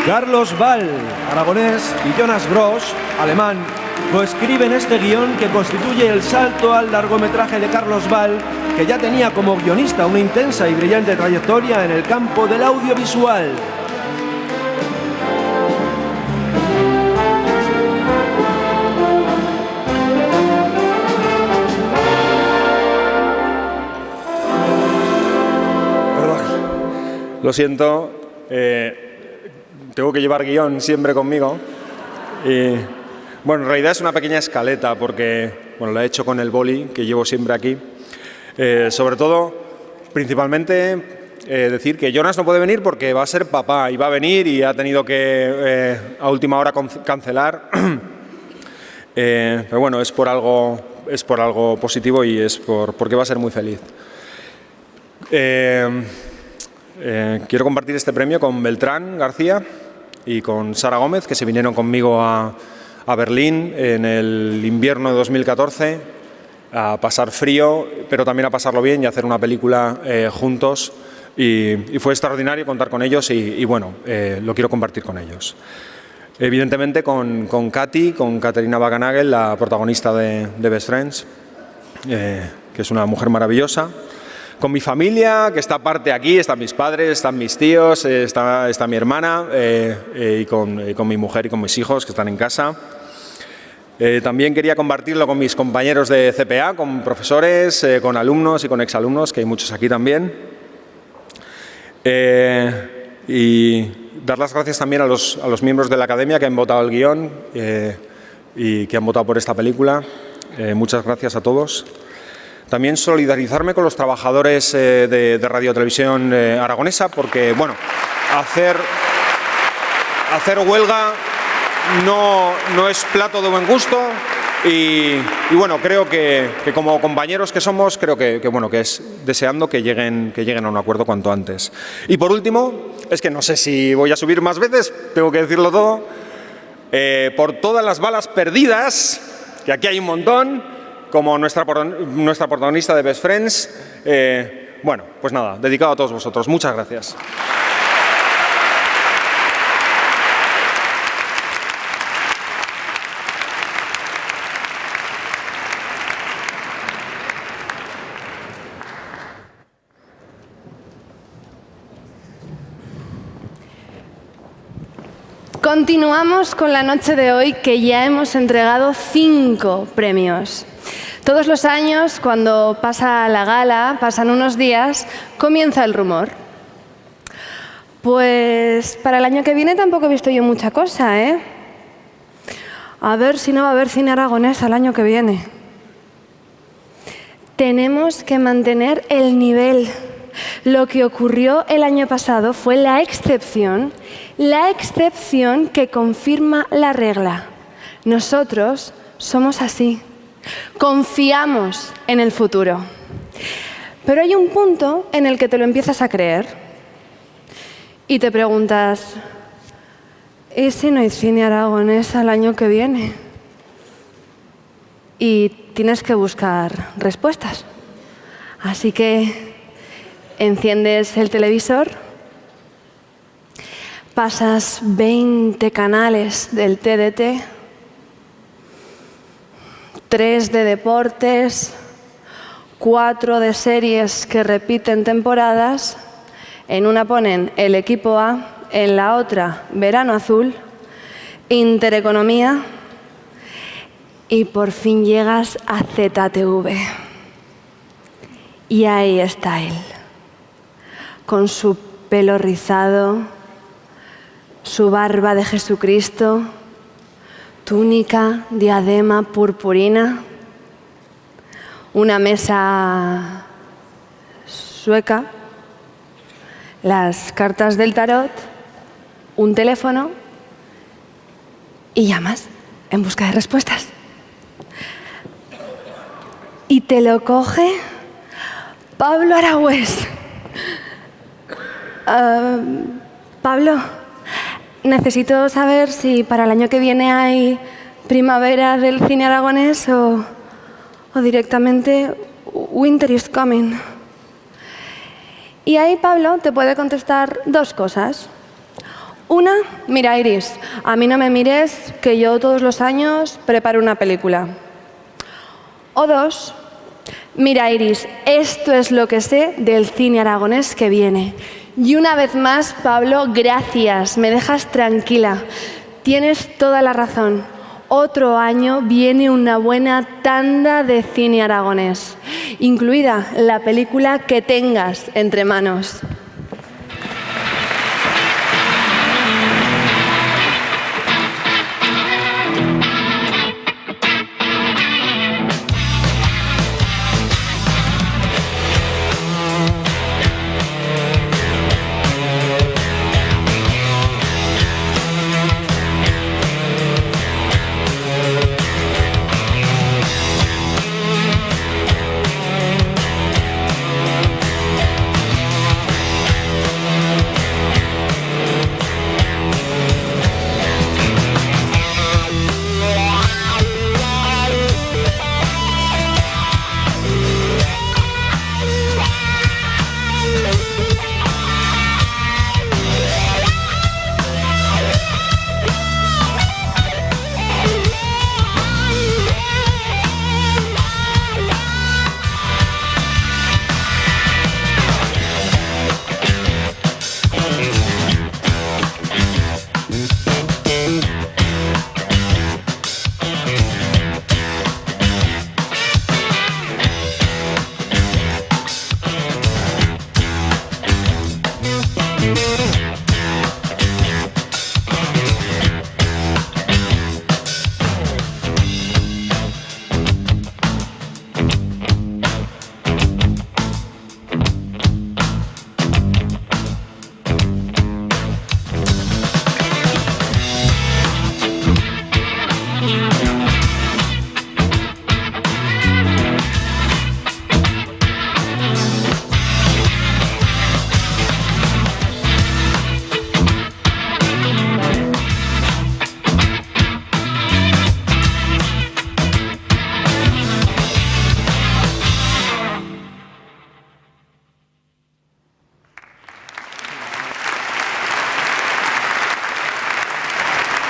Carlos Ball, aragonés, y Jonas Grosch, alemán, coescriben este guión que constituye el salto al largometraje de Carlos Ball, que ya tenía como guionista una intensa y brillante trayectoria en el campo del audiovisual. Lo siento, tengo que llevar guión siempre conmigo. Y, bueno, en realidad es una pequeña escaleta porque la he hecho con el boli que llevo siempre aquí. Sobre todo, principalmente, decir que Jonas no puede venir porque va a ser papá y va a venir y ha tenido que a última hora cancelar. Pero bueno, es por algo positivo y es porque va a ser muy feliz. Quiero compartir este premio con Beltrán García y con Sara Gómez, que se vinieron conmigo a Berlín en el invierno de 2014 a pasar frío, pero también a pasarlo bien y a hacer una película juntos. Y fue extraordinario contar con ellos y bueno, lo quiero compartir con ellos. Evidentemente con Katy, con Katerina Wagenagel, la protagonista de Best Friends, que es una mujer maravillosa. Con mi familia, que está aparte aquí, están mis padres, están mis tíos, está mi hermana y con mi mujer y con mis hijos que están en casa. También quería compartirlo con mis compañeros de CPA, con profesores, con alumnos y con exalumnos, que hay muchos aquí también. Y dar las gracias también a los miembros de la academia que han votado el guión y que han votado por esta película. Muchas gracias a todos. También solidarizarme con los trabajadores de Radio Televisión Aragonesa porque, bueno, hacer huelga no es plato de buen gusto y bueno, creo que como compañeros que somos, creo que es deseando que lleguen a un acuerdo cuanto antes. Y por último, es que no sé si voy a subir más veces, tengo que decirlo todo, por todas las balas perdidas, que aquí hay un montón, como nuestra protagonista de Best Friends, bueno, pues nada, dedicado a todos vosotros. Muchas gracias. Continuamos con la noche de hoy, que ya hemos entregado 5 premios. Todos los años, cuando pasa la gala, pasan unos días, comienza el rumor. Pues para el año que viene tampoco he visto yo mucha cosa, ¿eh? A ver si no va a haber cine aragonés al año que viene. Tenemos que mantener el nivel. Lo que ocurrió el año pasado fue la excepción que confirma la regla. Nosotros somos así. Confiamos en el futuro. Pero hay un punto en el que te lo empiezas a creer y te preguntas, ¿y si no hay cine aragonés al año que viene? Y tienes que buscar respuestas. Así que enciendes el televisor, pasas 20 canales del TDT, 3 de deportes, 4 de series que repiten temporadas. En una ponen El Equipo A, en la otra Verano Azul, Intereconomía y por fin llegas a ZTV. Y ahí está él, con su pelo rizado, su barba de Jesucristo, túnica, diadema, purpurina, una mesa sueca, las cartas del tarot, un teléfono y llamas en busca de respuestas. Y te lo coge Pablo Aragüés. Pablo, necesito saber si para el año que viene hay primavera del cine aragonés o directamente Winter is Coming. Y ahí Pablo te puede contestar 2 cosas. Una, mira Iris, a mí no me mires que yo todos los años preparo una película. O 2, mira Iris, esto es lo que sé del cine aragonés que viene. Y una vez más, Pablo, gracias, me dejas tranquila. Tienes toda la razón. Otro año viene una buena tanda de cine aragonés, incluida la película que tengas entre manos.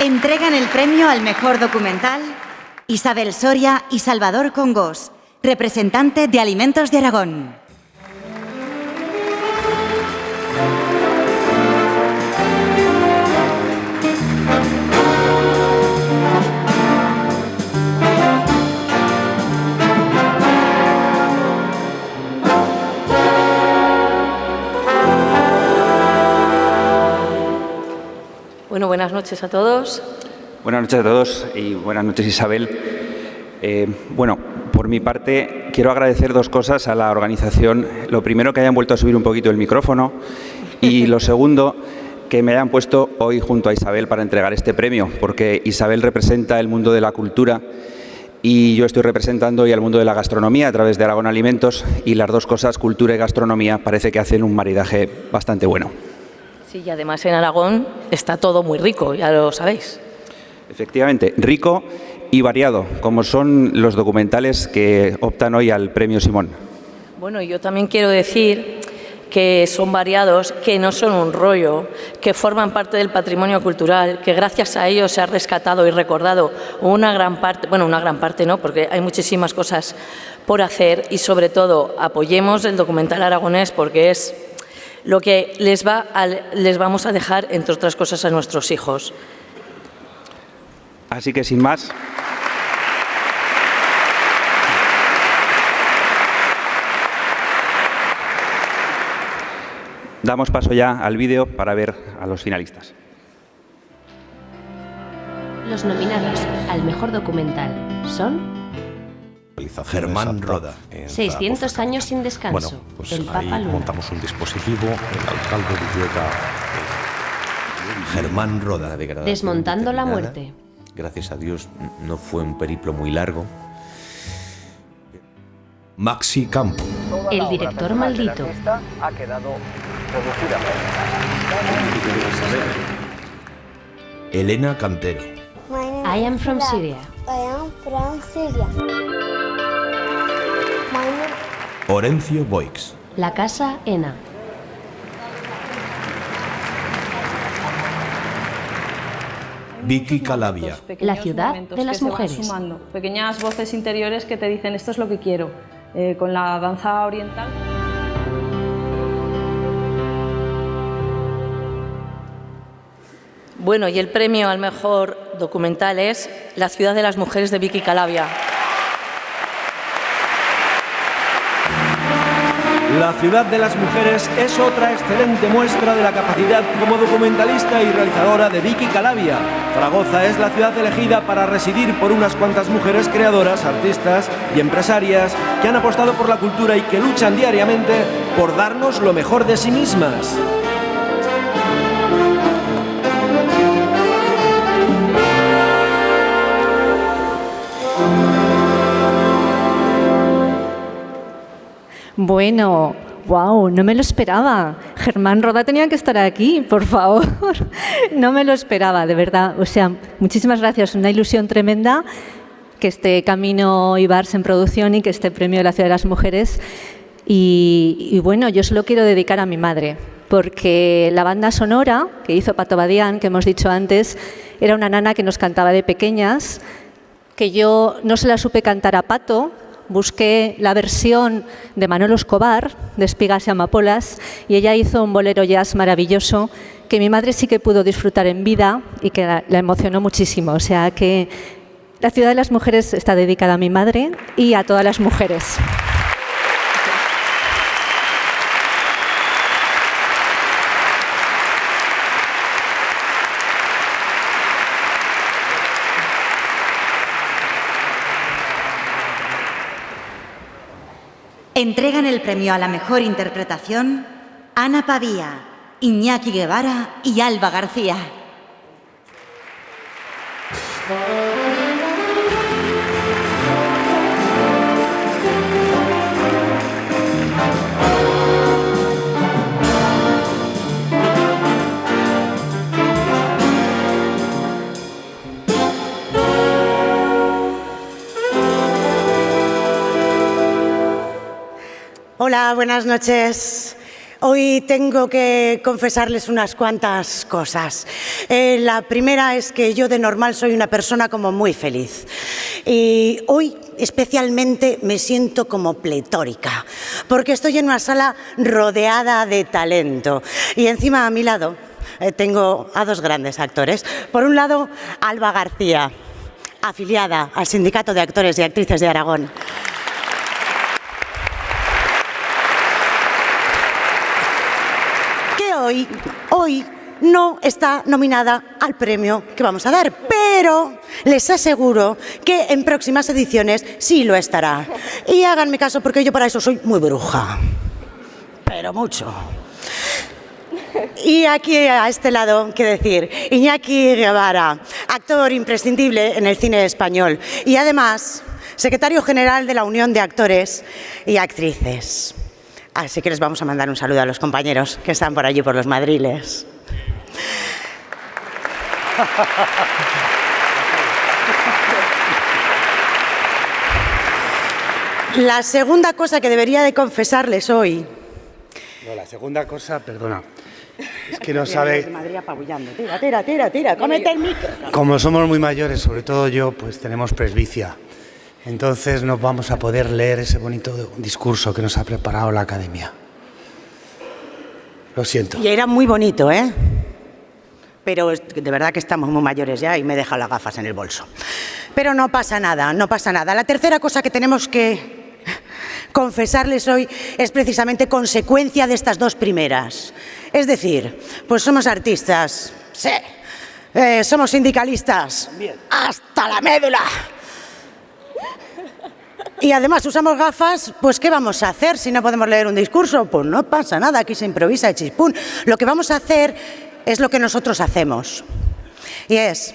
Entregan el premio al mejor documental Isabel Soria y Salvador Congós, representante de Alimentos de Aragón. Bueno, buenas noches a todos. Buenas noches a todos y buenas noches, Isabel. Bueno, por mi parte, quiero agradecer dos cosas a la organización. Lo primero, que hayan vuelto a subir un poquito el micrófono, y lo segundo, que me hayan puesto hoy junto a Isabel para entregar este premio, porque Isabel representa el mundo de la cultura y yo estoy representando hoy al mundo de la gastronomía a través de Aragón Alimentos, y las dos cosas, cultura y gastronomía, parece que hacen un maridaje bastante bueno. Sí, y además en Aragón está todo muy rico, ya lo sabéis. Efectivamente, rico y variado, como son los documentales que optan hoy al Premio Simón. Bueno, yo también quiero decir que son variados, que no son un rollo, que forman parte del patrimonio cultural, que gracias a ellos se ha rescatado y recordado una gran parte, bueno, una gran parte no, porque hay muchísimas cosas por hacer, y sobre todo apoyemos el documental aragonés, porque es lo que les vamos a dejar, entre otras cosas, a nuestros hijos. Así que, sin más, damos paso ya al vídeo para ver a los finalistas. Los nominados al mejor documental son Germán Roda. 600 años sin descanso. Bueno, pues el Papa ahí Luna. montamos un dispositivo, el alcalde de Llueca. Germán Roda. Desmontando la muerte. Gracias a Dios no fue un periplo muy largo. Maxi Campo. El director maldito. Ha quedado producida. Elena Cantero. I am from Syria. I am from Syria. Orencio Boix. La Casa Ena. Vicky Calavia. La ciudad de las mujeres. Pequeñas voces interiores que te dicen esto es lo que quiero. Con la danza oriental. Bueno, y el premio al mejor documental es La ciudad de las mujeres, de Vicky Calavia. La ciudad de las mujeres es otra excelente muestra de la capacidad como documentalista y realizadora de Vicky Calavia. Zaragoza es la ciudad elegida para residir por unas cuantas mujeres creadoras, artistas y empresarias que han apostado por la cultura y que luchan diariamente por darnos lo mejor de sí mismas. Bueno, wow, no me lo esperaba. Germán Roda tenía que estar aquí, por favor. No me lo esperaba, de verdad. O sea, muchísimas gracias. Una ilusión tremenda que esté Camino Ibars en producción y que esté premio de la Ciudad de las Mujeres. Y bueno, yo se lo quiero dedicar a mi madre, porque la banda sonora que hizo Pato Badián, que hemos dicho antes, era una nana que nos cantaba de pequeñas, que yo no se la supe cantar a Pato. Busqué la versión de Manolo Escobar, de Espigas y Amapolas, y ella hizo un bolero jazz maravilloso que mi madre sí que pudo disfrutar en vida y que la emocionó muchísimo. O sea que la Ciudad de las Mujeres está dedicada a mi madre y a todas las mujeres. Entregan el premio a la mejor interpretación Ana Pavía, Iñaki Guevara y Alba García. Hola, buenas noches. Hoy tengo que confesarles unas cuantas cosas. La primera es que yo de normal soy una persona como muy feliz. Y hoy especialmente me siento como pletórica, porque estoy en una sala rodeada de talento. Y encima a mi lado tengo a dos grandes actores. Por un lado, Alba García, afiliada al Sindicato de Actores y Actrices de Aragón. Hoy no está nominada al premio que vamos a dar, pero les aseguro que en próximas ediciones sí lo estará. Y háganme caso porque yo para eso soy muy bruja, pero mucho. Y aquí a este lado, ¿qué decir? Iñaki Guevara, actor imprescindible en el cine español y además secretario general de la Unión de Actores y Actrices. Así que les vamos a mandar un saludo a los compañeros que están por allí, por los madriles. La segunda cosa que debería de confesarles hoy... No, la segunda cosa, perdona, es que no sabe... Madrid apabullando. Tira, cómete el micro. Como somos muy mayores, sobre todo yo, pues tenemos presbicia. Entonces no vamos a poder leer ese bonito discurso que nos ha preparado la Academia. Lo siento. Y era muy bonito, ¿eh? Pero de verdad que estamos muy mayores ya y me he dejado las gafas en el bolso. Pero no pasa nada, no pasa nada. La tercera cosa que tenemos que confesarles hoy es precisamente consecuencia de estas dos primeras. Es decir, pues somos artistas, sí, somos sindicalistas, hasta la médula. Y además usamos gafas, pues ¿qué vamos a hacer si no podemos leer un discurso? Pues no pasa nada, aquí se improvisa de chispún. Lo que vamos a hacer es lo que nosotros hacemos. Y es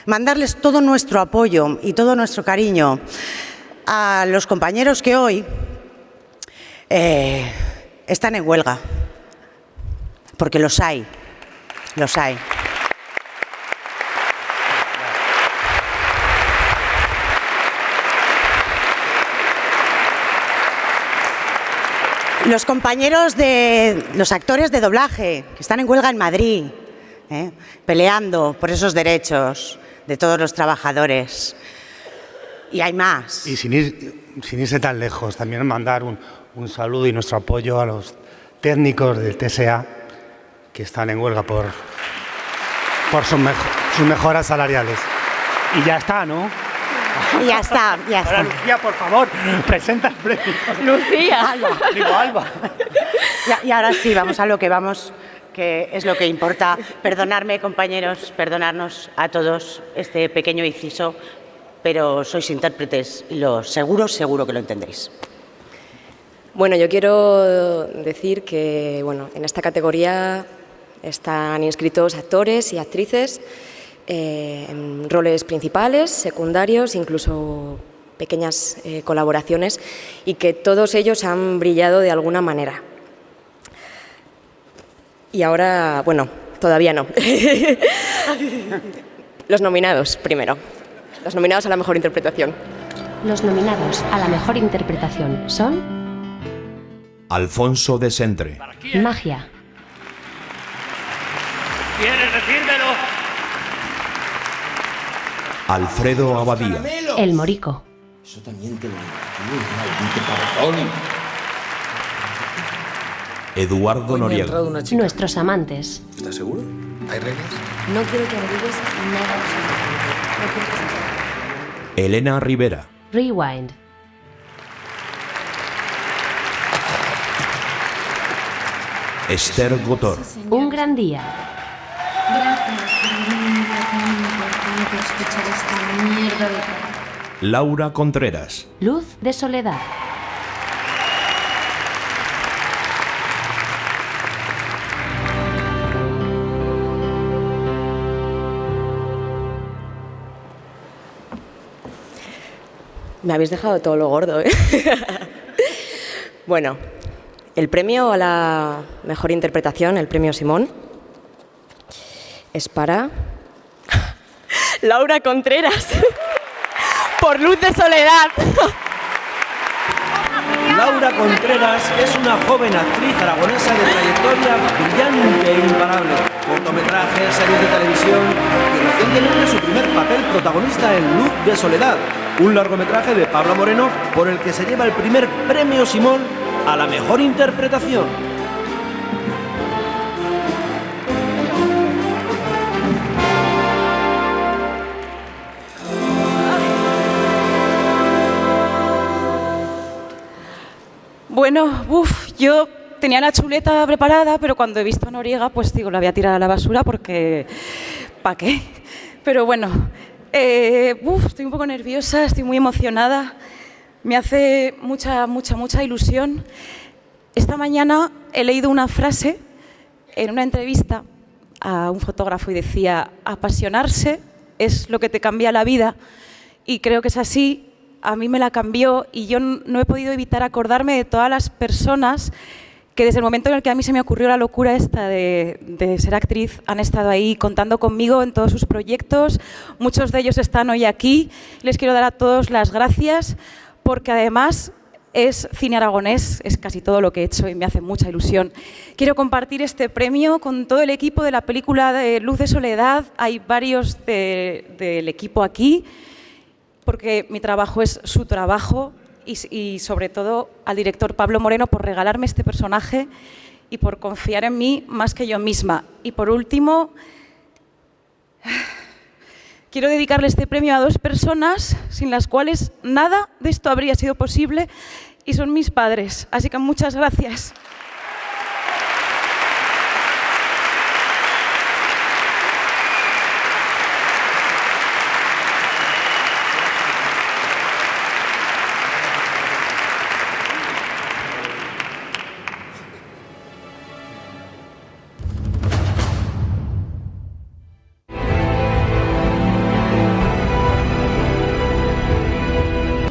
mandarles todo nuestro apoyo y todo nuestro cariño a los compañeros que hoy están en huelga. Porque los hay, los hay. Los compañeros de los actores de doblaje que están en huelga en Madrid, peleando por esos derechos de todos los trabajadores. Y hay más. Y sin irse tan lejos, también mandar un saludo y nuestro apoyo a los técnicos del TSA que están en huelga por sus mejoras salariales. Y ya está, ¿no? Y ya está, ya está. Ahora, Lucía, por favor, presenta el premio. Lucía. Alba. Y ahora sí, vamos a lo que vamos, que es lo que importa. Perdonadme, compañeros, perdonarnos a todos este pequeño inciso, pero sois intérpretes y seguro que lo entendéis. Bueno, yo quiero decir que en esta categoría están inscritos actores y actrices en roles principales, secundarios, incluso pequeñas colaboraciones, y que todos ellos han brillado de alguna manera. Y ahora, todavía no. Los nominados, primero. Los nominados a la mejor interpretación. Los nominados a la mejor interpretación son... Alfonso de Sentre. Magia. ¿Quieres decírmelo? Alfredo Abadía. El Morico. Eso también te lo digo, maldito cabezón. Eduardo Noriega. Nuestros amantes. ¿Estás seguro? ¿Hay reglas? No quiero que averigues nada absolutamente. No quiero que se... Elena Rivera. Rewind. Esther Gotor. Un gran día. Gracias por venir un día tan importante a escuchar esta mierda de cara. Laura Contreras. Luz de soledad. Me habéis dejado todo lo gordo, ¿eh? Bueno, el premio a la mejor interpretación, el premio Simón, es para Laura Contreras por Luz de soledad. Laura Contreras es una joven actriz aragonesa de trayectoria brillante e imparable. Cortometrajes, series de televisión y recientemente su primer papel protagonista en Luz de Soledad, un largometraje de Pablo Moreno por el que se lleva el primer premio Simón a la mejor interpretación. Bueno, yo tenía la chuleta preparada, pero cuando he visto a Noriega, pues digo, la voy a tirar a la basura porque ¿para qué? Pero bueno, estoy un poco nerviosa, estoy muy emocionada, me hace mucha ilusión. Esta mañana he leído una frase en una entrevista a un fotógrafo y decía: apasionarse es lo que te cambia la vida, y creo que es así. A mí me la cambió y yo no he podido evitar acordarme de todas las personas que desde el momento en el que a mí se me ocurrió la locura esta de ser actriz han estado ahí contando conmigo en todos sus proyectos. Muchos de ellos están hoy aquí. Les quiero dar a todos las gracias porque además es cine aragonés, es casi todo lo que he hecho y me hace mucha ilusión. Quiero compartir este premio con todo el equipo de la película de Luz de Soledad. Hay varios del equipo aquí, porque mi trabajo es su trabajo y sobre todo al director Pablo Moreno por regalarme este personaje y por confiar en mí más que yo misma. Y por último, quiero dedicarle este premio a dos personas sin las cuales nada de esto habría sido posible y son mis padres. Así que muchas gracias.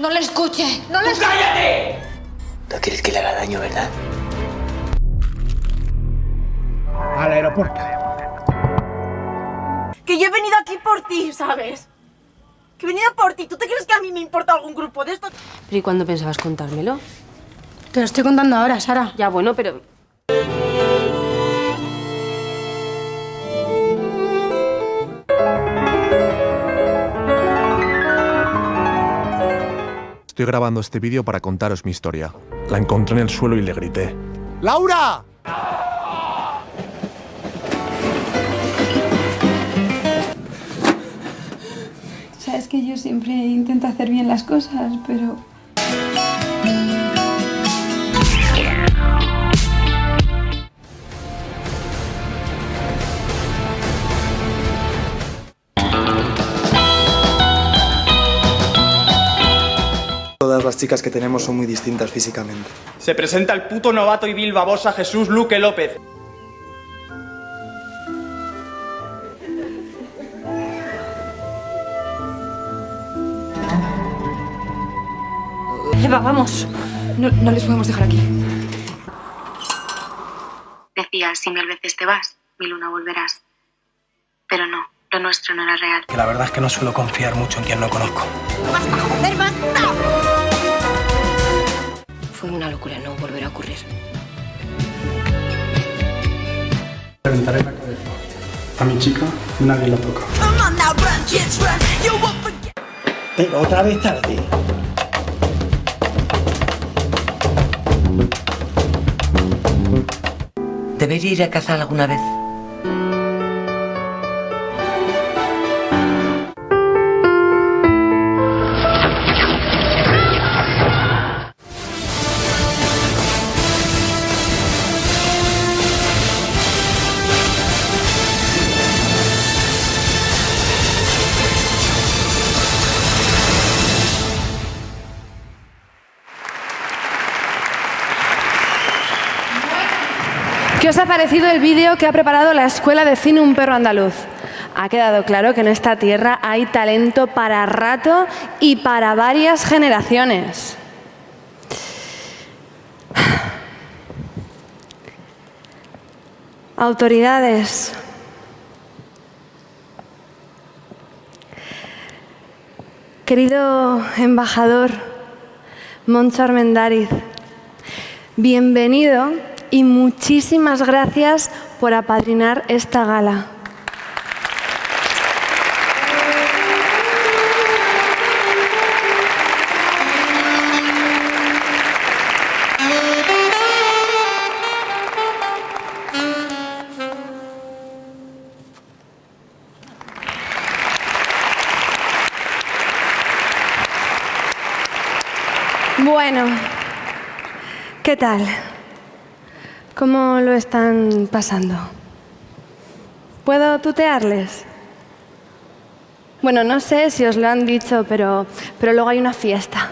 ¡No le escuche! ¡No le escuche! ¡Cállate! No quieres que le haga daño, ¿verdad? Al aeropuerto. Que yo he venido aquí por ti, ¿sabes? Que he venido por ti. ¿Tú te crees que a mí me importa algún grupo de estos? ¿Pero y cuándo pensabas contármelo? Te lo estoy contando ahora, Sara. Ya, bueno, pero... Estoy grabando este vídeo para contaros mi historia. La encontré en el suelo y le grité: ¡Laura! Sabes que yo siempre intento hacer bien las cosas, pero... Todas las chicas que tenemos son muy distintas físicamente. Se presenta el puto novato y vil babosa Jesús Luque López. Eva, vamos. No les podemos dejar aquí. Decías, si 1000 veces te vas, 1001 volverás. Pero no, lo nuestro no era real. Que la verdad es que no suelo confiar mucho en quien no conozco. ¡Basta, joder, basta! Fue una locura, no volverá a ocurrir. Reventaré la cabeza. A mi chica nadie la toca. Pero otra vez tarde. ¿Debería ir a cazar alguna vez? ¿Qué os ha parecido el vídeo que ha preparado la Escuela de Cine Un Perro Andaluz? Ha quedado claro que en esta tierra hay talento para rato y para varias generaciones. Autoridades. Querido embajador Moncho Armendáriz, Bienvenido y muchísimas gracias por apadrinar esta gala. Bueno, ¿qué tal? ¿Cómo lo están pasando? ¿Puedo tutearles? Bueno, no sé si os lo han dicho, pero luego hay una fiesta.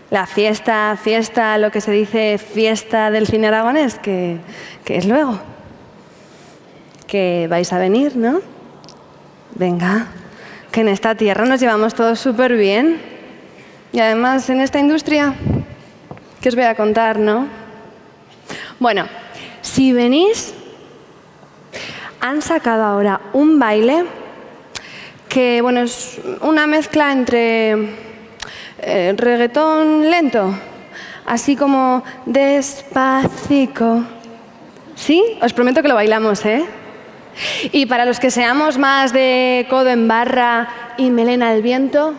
La fiesta, lo que se dice fiesta del cine aragonés, que es luego. Que vais a venir, ¿no? Venga, que en esta tierra nos llevamos todos súper bien. Y además en esta industria, ¿qué os voy a contar, no? Bueno, si venís, han sacado ahora un baile que, bueno, es una mezcla entre reggaetón lento, así como despacito. ¿Sí? Os prometo que lo bailamos, ¿eh? Y para los que seamos más de codo en barra y melena al viento,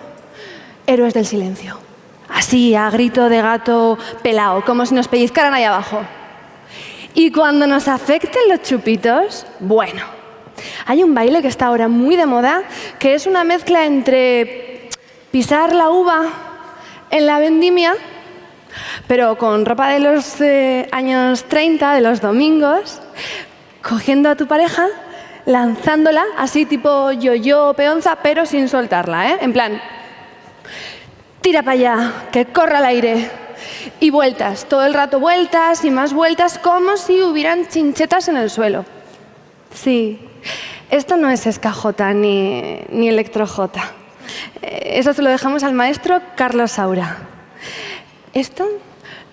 héroes del silencio. Así, a grito de gato pelao, como si nos pellizcaran ahí abajo. Y cuando nos afecten los chupitos, bueno, hay un baile que está ahora muy de moda, que es una mezcla entre pisar la uva en la vendimia, pero con ropa de los años 30, de los domingos, cogiendo a tu pareja, lanzándola, así tipo yo-yo peonza, pero sin soltarla, ¿eh? En plan, tira para allá, que corra el aire. Y vueltas, todo el rato vueltas y más vueltas, como si hubieran chinchetas en el suelo. Sí, esto no es ska-jota ni electro-jota. Eso se lo dejamos al maestro Carlos Saura. Esto,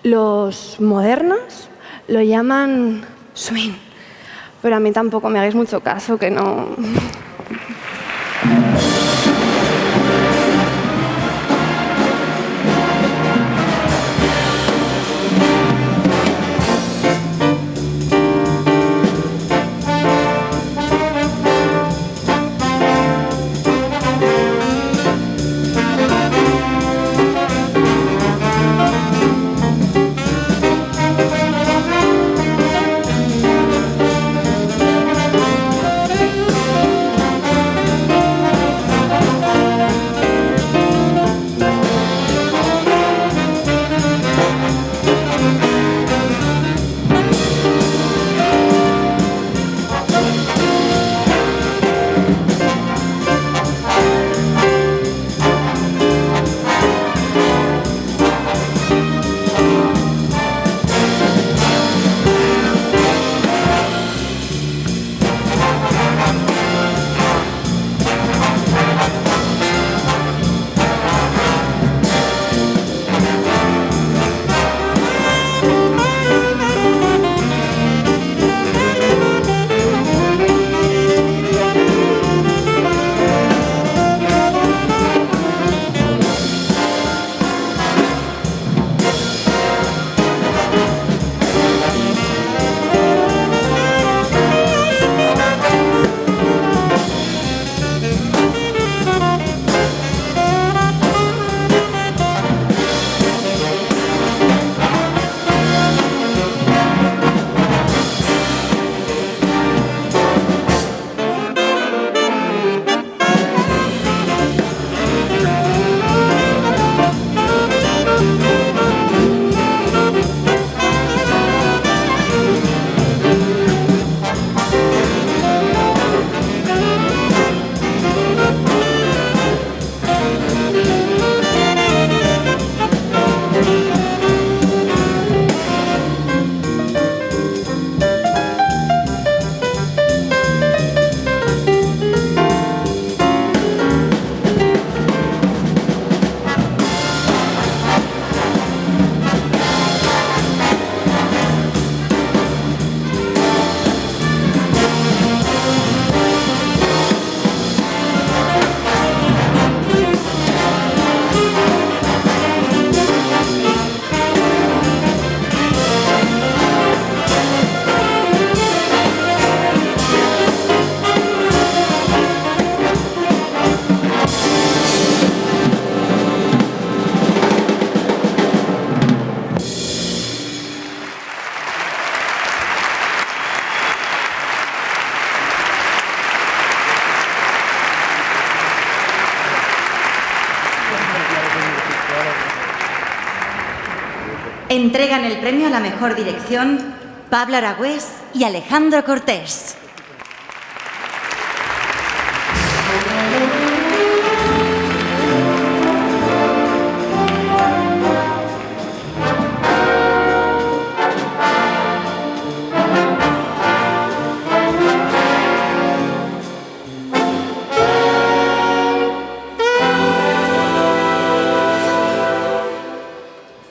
los modernos lo llaman swing. Pero a mí tampoco me hagáis mucho caso, que no... Entregan el premio a la mejor dirección Pablo Aragüés y Alejandro Cortés.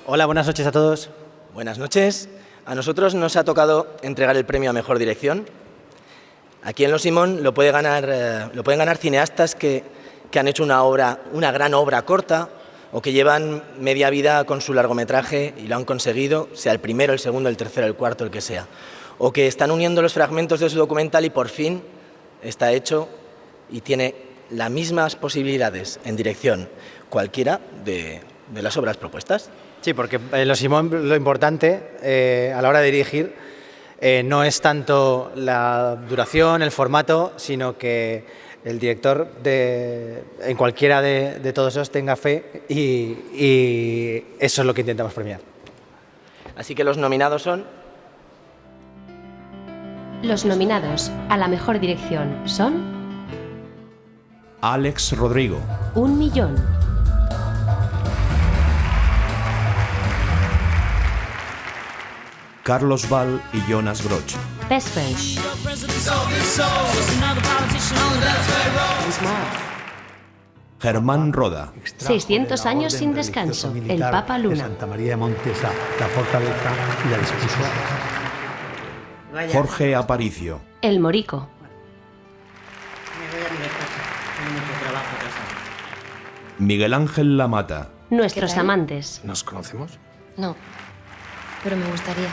Hola, buenas noches a todos. Buenas noches. A nosotros nos ha tocado entregar el premio a Mejor Dirección. Aquí en Los Simón lo pueden ganar cineastas que han hecho una gran obra corta o que llevan media vida con su largometraje y lo han conseguido, sea el primero, el segundo, el tercero, el cuarto, el que sea. O que están uniendo los fragmentos de su documental y por fin está hecho y tiene las mismas posibilidades en dirección cualquiera de las obras propuestas. Sí, porque en Los Simón lo importante a la hora de dirigir no es tanto la duración, el formato, sino que el director en cualquiera de todos esos tenga fe y eso es lo que intentamos premiar. Así que los nominados son... Los nominados a la mejor dirección son... Alex Rodrigo. 1 millón. Carlos Val y Jonas Groch. Best Friends. Germán Roda. 600 años sin descanso. El Papa Luna. Santa María de Montesa, la fortaleza y la dispuso. Jorge Aparicio. El Morico. Miguel Ángel Lamata. Nuestros amantes. ¿Nos conocemos? No, pero me gustaría.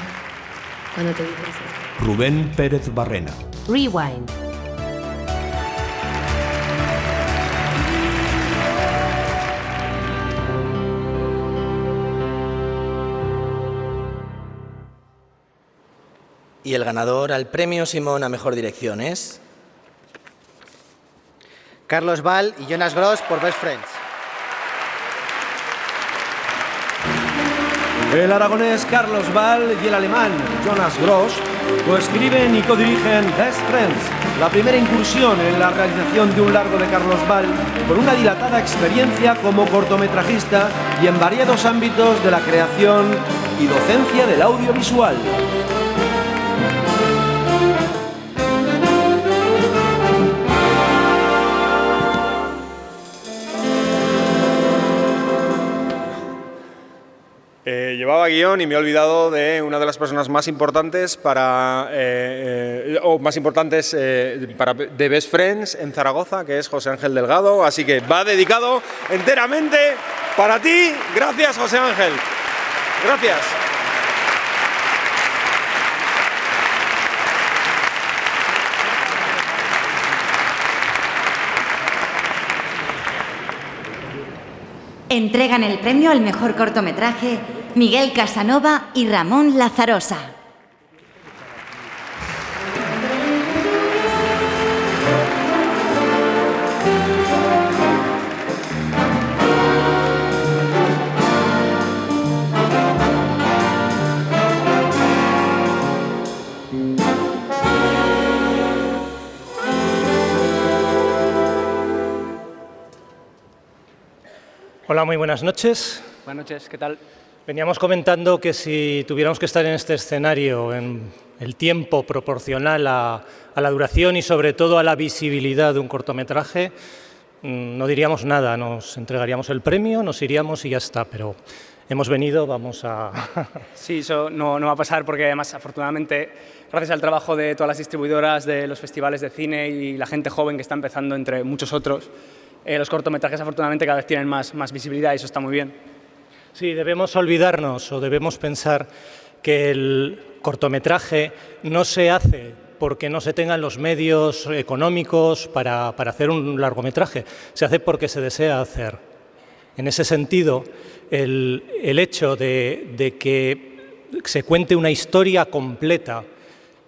Cuando te vi por fin. Rubén Pérez Barrena. Rewind. Y el ganador al premio Simón a Mejor Dirección es... Carlos Val y Jonas Gross por Best Friends. El aragonés Carlos Val y el alemán Jonas Gross coescriben y codirigen Best Friends, la primera incursión en la realización de un largo de Carlos Val, con una dilatada experiencia como cortometrajista y en variados ámbitos de la creación y docencia del audiovisual. Llevaba guión y me he olvidado de una de las personas más importantes de Best Friends en Zaragoza, que es José Ángel Delgado, así que va dedicado enteramente para ti. Gracias, José Ángel. Gracias. Entregan el premio al mejor cortometraje Miguel Casanova y Ramón Lazarosa. Hola, muy buenas noches. Buenas noches, ¿qué tal? Veníamos comentando que si tuviéramos que estar en este escenario en el tiempo proporcional a la duración y sobre todo a la visibilidad de un cortometraje, no diríamos nada, nos entregaríamos el premio, nos iríamos y ya está, pero hemos venido, vamos a... Sí, eso no va a pasar porque además, afortunadamente, gracias al trabajo de todas las distribuidoras de los festivales de cine y la gente joven que está empezando, entre muchos otros, los cortometrajes afortunadamente cada vez tienen más visibilidad y eso está muy bien. Sí, debemos olvidarnos o debemos pensar que el cortometraje no se hace porque no se tengan los medios económicos para hacer un largometraje, se hace porque se desea hacer. En ese sentido, el hecho de que se cuente una historia completa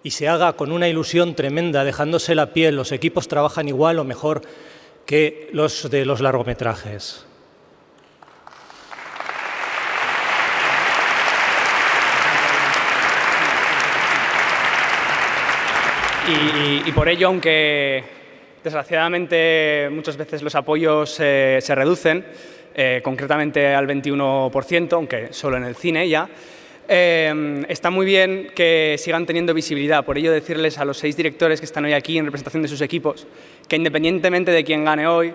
y se haga con una ilusión tremenda, dejándose la piel, los equipos trabajan igual o mejor que los de los largometrajes. Y por ello, aunque desgraciadamente muchas veces los apoyos se reducen, concretamente al 21%, aunque solo en el cine ya, está muy bien que sigan teniendo visibilidad. Por ello, decirles a los 6 directores que están hoy aquí en representación de sus equipos que independientemente de quién gane hoy,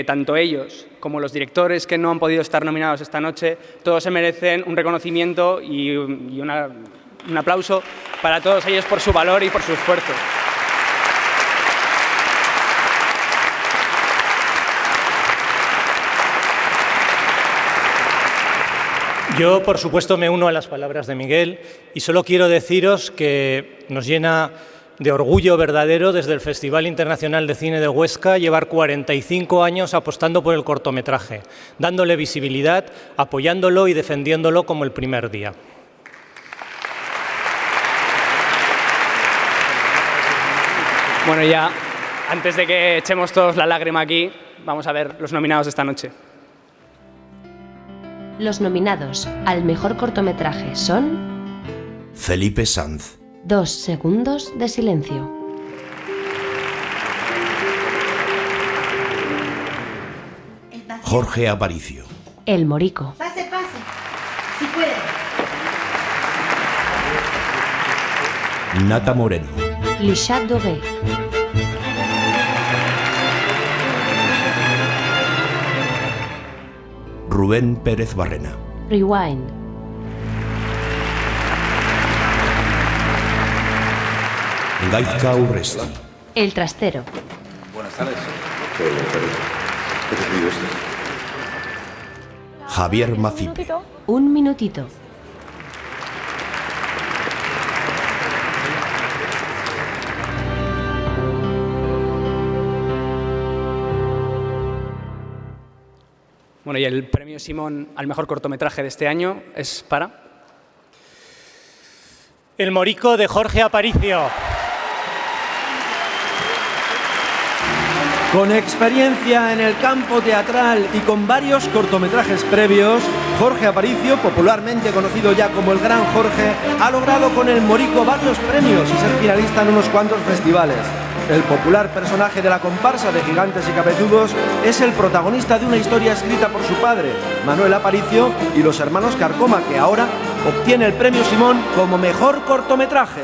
tanto ellos como los directores que no han podido estar nominados esta noche, todos se merecen un reconocimiento y un aplauso para todos ellos por su valor y por su esfuerzo. Yo, por supuesto, me uno a las palabras de Miguel y solo quiero deciros que nos llena de orgullo verdadero desde el Festival Internacional de Cine de Huesca llevar 45 años apostando por el cortometraje, dándole visibilidad, apoyándolo y defendiéndolo como el primer día. Bueno, ya, antes de que echemos todos la lágrima aquí, vamos a ver los nominados de esta noche. Los nominados al mejor cortometraje son... Felipe Sanz. 2 segundos de silencio. Jorge Aparicio. El Morico. Pase, pase. Si puede. Nata Moreno. Le Chat Doré. Rubén Pérez Barrena. Rewind. Gaizka Urresti. El Trastero. Buenas tardes. ¿Qué te pido esto? Javier Macipe. Un minutito. Bueno, y el premio Simón al mejor cortometraje de este año es para... El Morico de Jorge Aparicio. Con experiencia en el campo teatral y con varios cortometrajes previos, Jorge Aparicio, popularmente conocido ya como el Gran Jorge, ha logrado con El Morico varios premios y ser finalista en unos cuantos festivales. El popular personaje de la comparsa de Gigantes y Cabezudos es el protagonista de una historia escrita por su padre, Manuel Aparicio, y los hermanos Carcoma, que ahora obtiene el premio Simón como mejor cortometraje.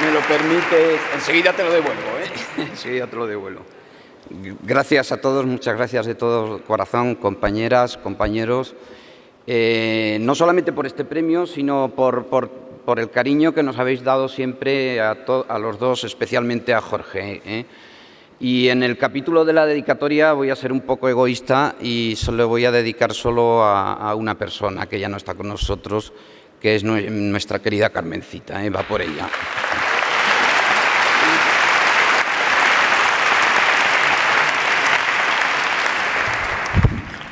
Me lo permites, enseguida te lo devuelvo, enseguida te lo devuelvo. Gracias a todos, muchas gracias de todo corazón, compañeras, compañeros, no solamente por este premio, sino por el cariño que nos habéis dado siempre a los dos, especialmente a Jorge. Y en el capítulo de la dedicatoria voy a ser un poco egoísta y solo voy a dedicar solo a una persona que ya no está con nosotros, que es nuestra querida Carmencita, va por ella.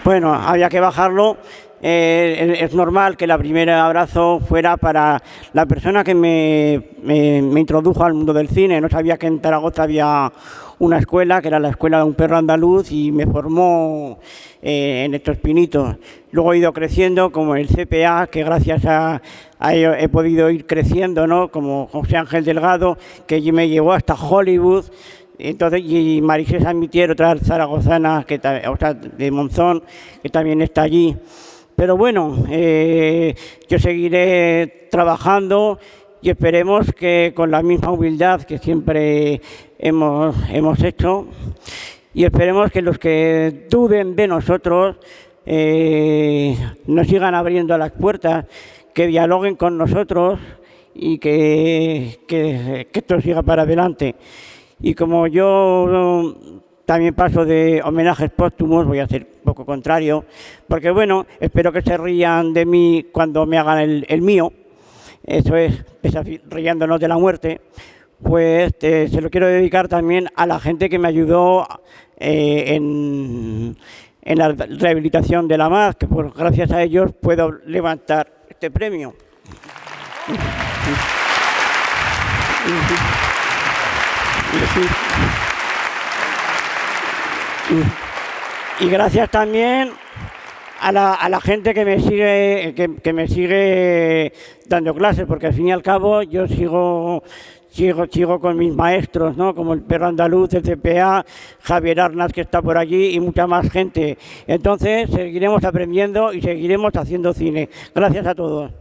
Bueno, había que bajarlo. Es normal que el primer abrazo fuera para la persona que me introdujo al mundo del cine. No sabía que en Zaragoza había una escuela, que era la Escuela de un Perro Andaluz, y me formó en estos pinitos. Luego he ido creciendo, como el CPA, que gracias a ello he podido ir creciendo, ¿no? Como José Ángel Delgado, que me llevó hasta Hollywood. Entonces, y Marisol Samitier, otra zaragozana, de Monzón, que también está allí. Pero bueno, yo seguiré trabajando y esperemos que con la misma humildad que siempre hemos hecho, y esperemos que los que duden de nosotros nos sigan abriendo las puertas, que dialoguen con nosotros y que esto siga para adelante. Y como yo también paso de homenajes póstumos, voy a hacer un poco contrario, porque bueno, espero que se rían de mí cuando me hagan el mío, eso es, riéndonos de la muerte. Pues se lo quiero dedicar también a la gente que me ayudó en la rehabilitación de la MAD, que pues, gracias a ellos puedo levantar este premio. Y gracias también a la gente que me sigue dando clases, porque al fin y al cabo yo sigo con mis maestros, ¿no? Como el perro andaluz, el CPA, Javier Arnaz, que está por allí, y mucha más gente. Entonces seguiremos aprendiendo y seguiremos haciendo cine. Gracias a todos.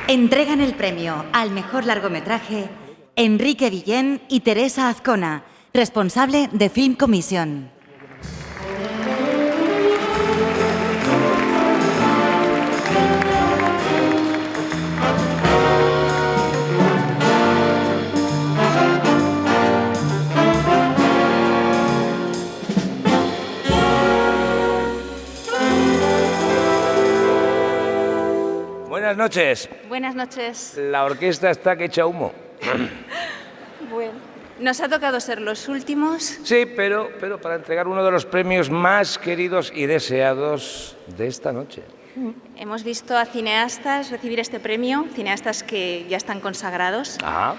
Entregan el premio al mejor largometraje Enrique Villén y Teresa Azcona, responsable de Film Commission. Buenas noches. Buenas noches. La orquesta está que echa humo. Bueno, nos ha tocado ser los últimos. Sí, pero para entregar uno de los premios más queridos y deseados de esta noche. Hemos visto a cineastas recibir este premio, cineastas que ya están consagrados. Ajá.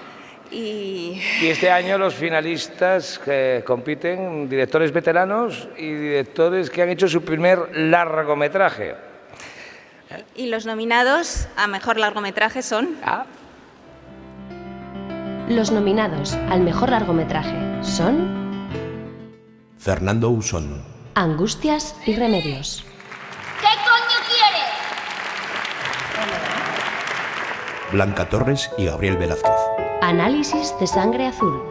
Y este año los finalistas que compiten, directores veteranos y directores que han hecho su primer largometraje. Y los nominados a mejor largometraje son... Los nominados al mejor largometraje son... Fernando Usón. Angustias y remedios. ¿Qué coño quieres? Blanca Torres y Gabriel Velázquez. Análisis de sangre azul.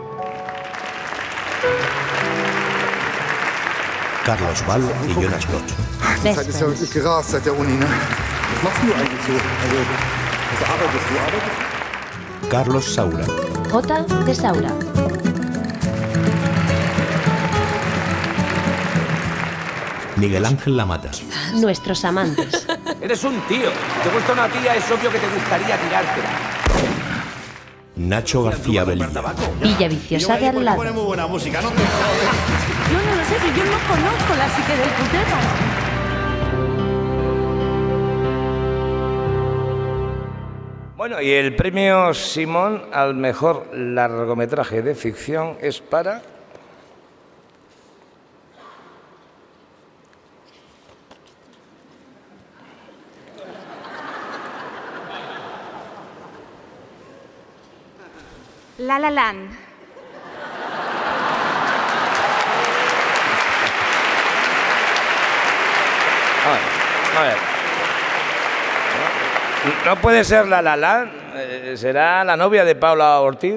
Carlos Ball y Jonas Groth. Das ist ja wirklich gerast seit der Uni, ne? Was machst du eigentlich so? Also arbeitest du? Carlos Saura. J. de Saura. Miguel Ángel Lamata. Nuestros amantes. Eres un tío. Te gusta una tía, es obvio que te gustaría tirártela. Nacho García Belilla. Villa Viciosa de al lado. Muy buena música, ¿no? Yo no lo sé, yo no conozco la psique del puteta. Bueno, y el premio Simón al mejor largometraje de ficción es para... La La Land. A ver. No puede ser La La Land, será la novia de Paula Ortiz.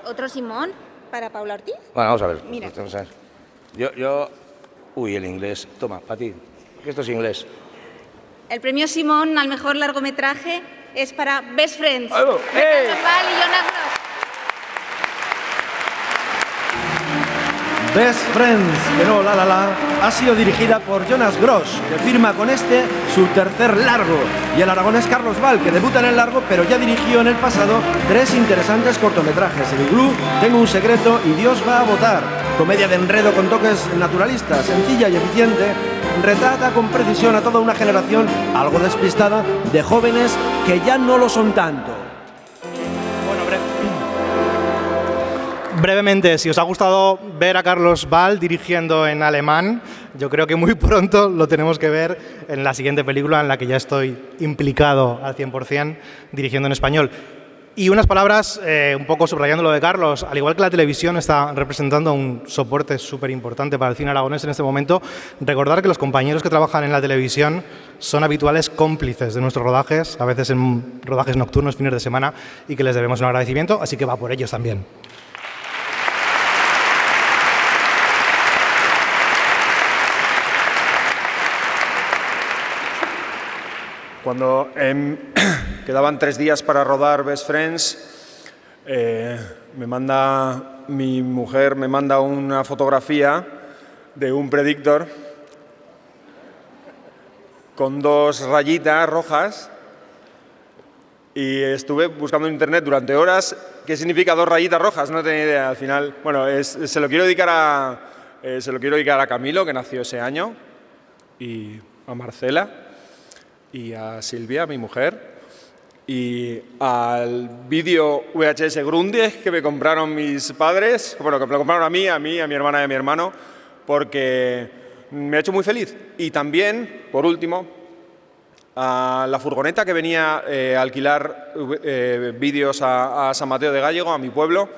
¿Otro Simón para Paula Ortiz? Bueno, vamos a ver. Mira. Vamos a ver. Uy, el inglés. Toma, para ti. Que esto es inglés. El premio Simón al mejor largometraje es para Best Friends. ¡Oh! De Carlos Ball y Jonas Groth. Best Friends, pero La, ha sido dirigida por Jonas Groth, que firma con este su tercer largo, y el aragonés Carlos Ball, que debuta en el largo, pero ya dirigió en el pasado 3 interesantes cortometrajes: El Iglú, Tengo un secreto y Dios va a votar. Comedia de enredo con toques naturalistas, sencilla y eficiente, retrata con precisión a toda una generación algo despistada de jóvenes que ya no lo son tanto. Brevemente, si os ha gustado ver a Carlos Ball dirigiendo en alemán, yo creo que muy pronto lo tenemos que ver en la siguiente película en la que ya estoy implicado al 100% dirigiendo en español. Y unas palabras, un poco subrayando lo de Carlos, al igual que la televisión está representando un soporte súper importante para el cine aragonés en este momento, recordar que los compañeros que trabajan en la televisión son habituales cómplices de nuestros rodajes, a veces en rodajes nocturnos, fines de semana, y que les debemos un agradecimiento, así que va por ellos también. Cuando quedaban 3 días para rodar Best Friends, mi mujer me manda una fotografía de un predictor con 2 rayitas rojas, y estuve buscando en internet durante horas qué significa 2 rayitas rojas, no tenía idea. Al final, bueno, se lo quiero dedicar a Camilo, que nació ese año, y a Marcela. y a Silvia, mi mujer, y al vídeo VHS Grundig que me compraron mis padres, bueno, que me lo compraron a mí, a mi hermana y a mi hermano, porque me ha hecho muy feliz. Y también, por último, a la furgoneta que venía a alquilar vídeos a San Mateo de Gállego, a mi pueblo,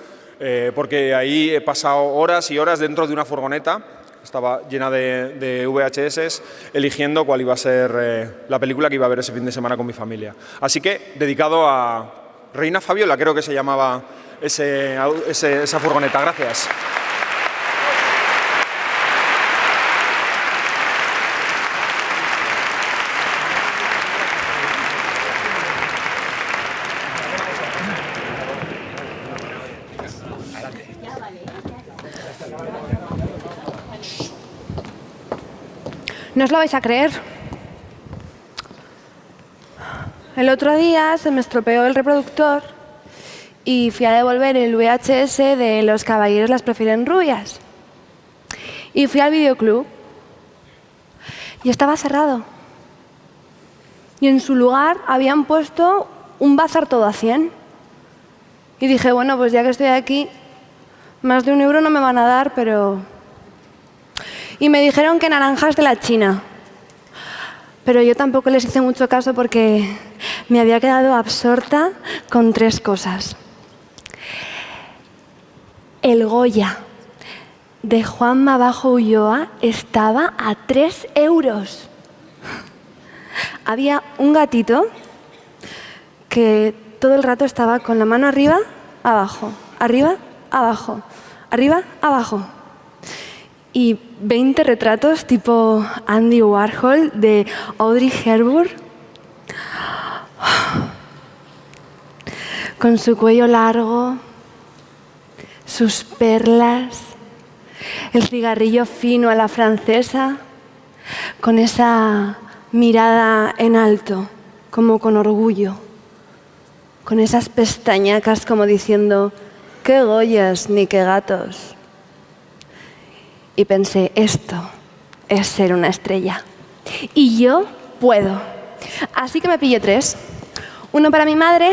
porque ahí he pasado horas y horas dentro de una furgoneta. Estaba llena de VHS, eligiendo cuál iba a ser la película que iba a ver ese fin de semana con mi familia. Así que, dedicado a Reina Fabiola, creo que se llamaba esa furgoneta. Gracias. No os lo vais a creer. El otro día se me estropeó el reproductor y fui a devolver el VHS de Los caballeros las prefieren rubias. Y fui al videoclub y estaba cerrado. Y en su lugar habían puesto un bazar todo a 100. Y dije, bueno, pues ya que estoy aquí, más de €1 no me van a dar, pero... Y me dijeron que naranjas de la China. Pero yo tampoco les hice mucho caso porque me había quedado absorta con 3 cosas. El Goya de Juanma Bajo Ulloa estaba a 3 €. Había un gatito que todo el rato estaba con la mano arriba, abajo, arriba, abajo, arriba, abajo. Y 20 retratos tipo Andy Warhol de Audrey Hepburn, con su cuello largo, sus perlas, el cigarrillo fino a la francesa, con esa mirada en alto, como con orgullo, con esas pestañacas como diciendo, qué Goyas ni qué gatos. Y pensé, esto es ser una estrella. Y yo puedo. Así que me pillé 3. Uno para mi madre,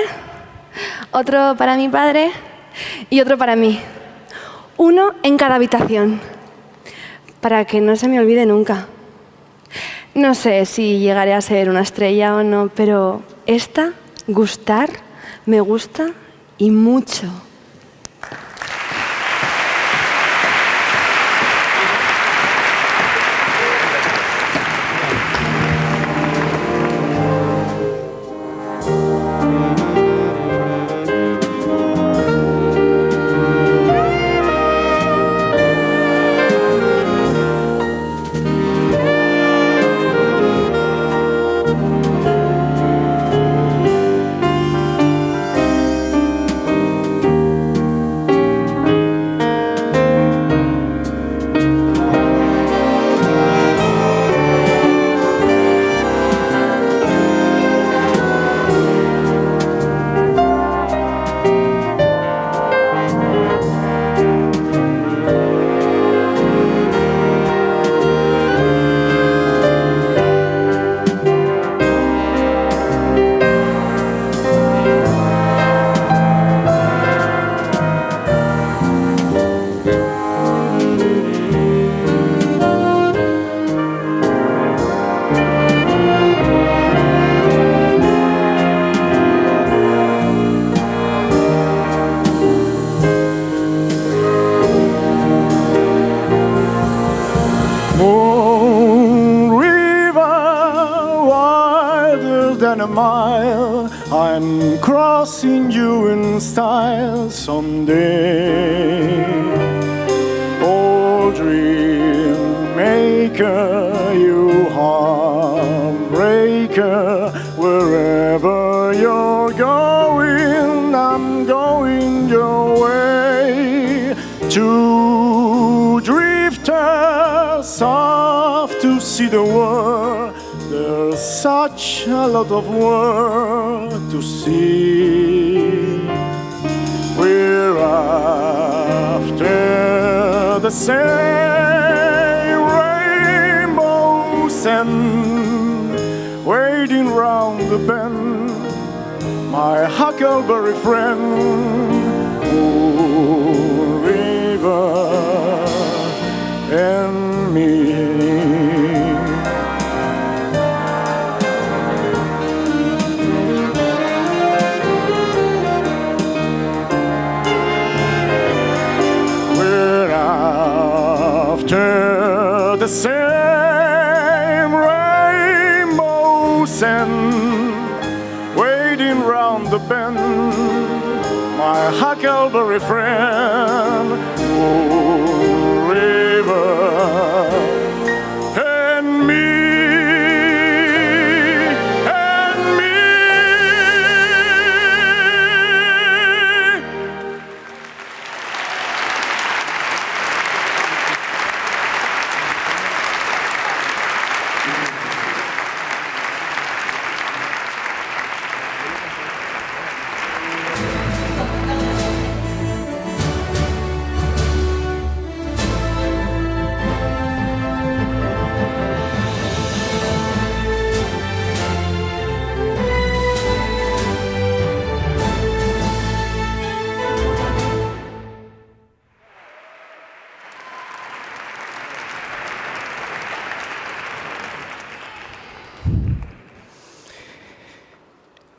otro para mi padre y otro para mí. Uno en cada habitación, para que no se me olvide nunca. No sé si llegaré a ser una estrella o no, pero esta, gustar, me gusta y mucho. I'm crossing you in style someday. Oh, dream maker, you heartbreaker, wherever you're going, I'm going your way. Two drifters off to see the world. There's such a lot of world to see. We're after the same rainbows and waiting round the bend, my huckleberry friend. Oh, river and me. After the same rainbow send, waiting round the bend, my huckleberry friend, oh, river, and me.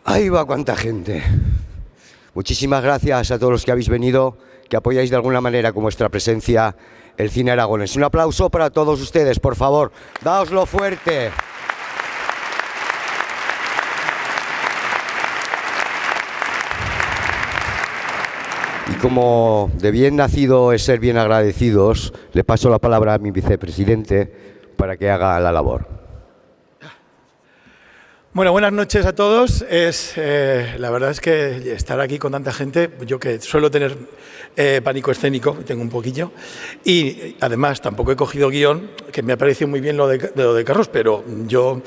Ahí va cuánta gente. Muchísimas gracias a todos los que habéis venido, que apoyáis de alguna manera con vuestra presencia el cine aragonés. Un aplauso para todos ustedes, por favor. Daoslo fuerte. Y como de bien nacido es ser bien agradecidos, le paso la palabra a mi vicepresidente para que haga la labor. Bueno, buenas noches a todos. La verdad es que estar aquí con tanta gente, yo que suelo tener pánico escénico, tengo un poquillo, y además tampoco he cogido guión, que me ha parecido muy bien lo de Carlos, pero yo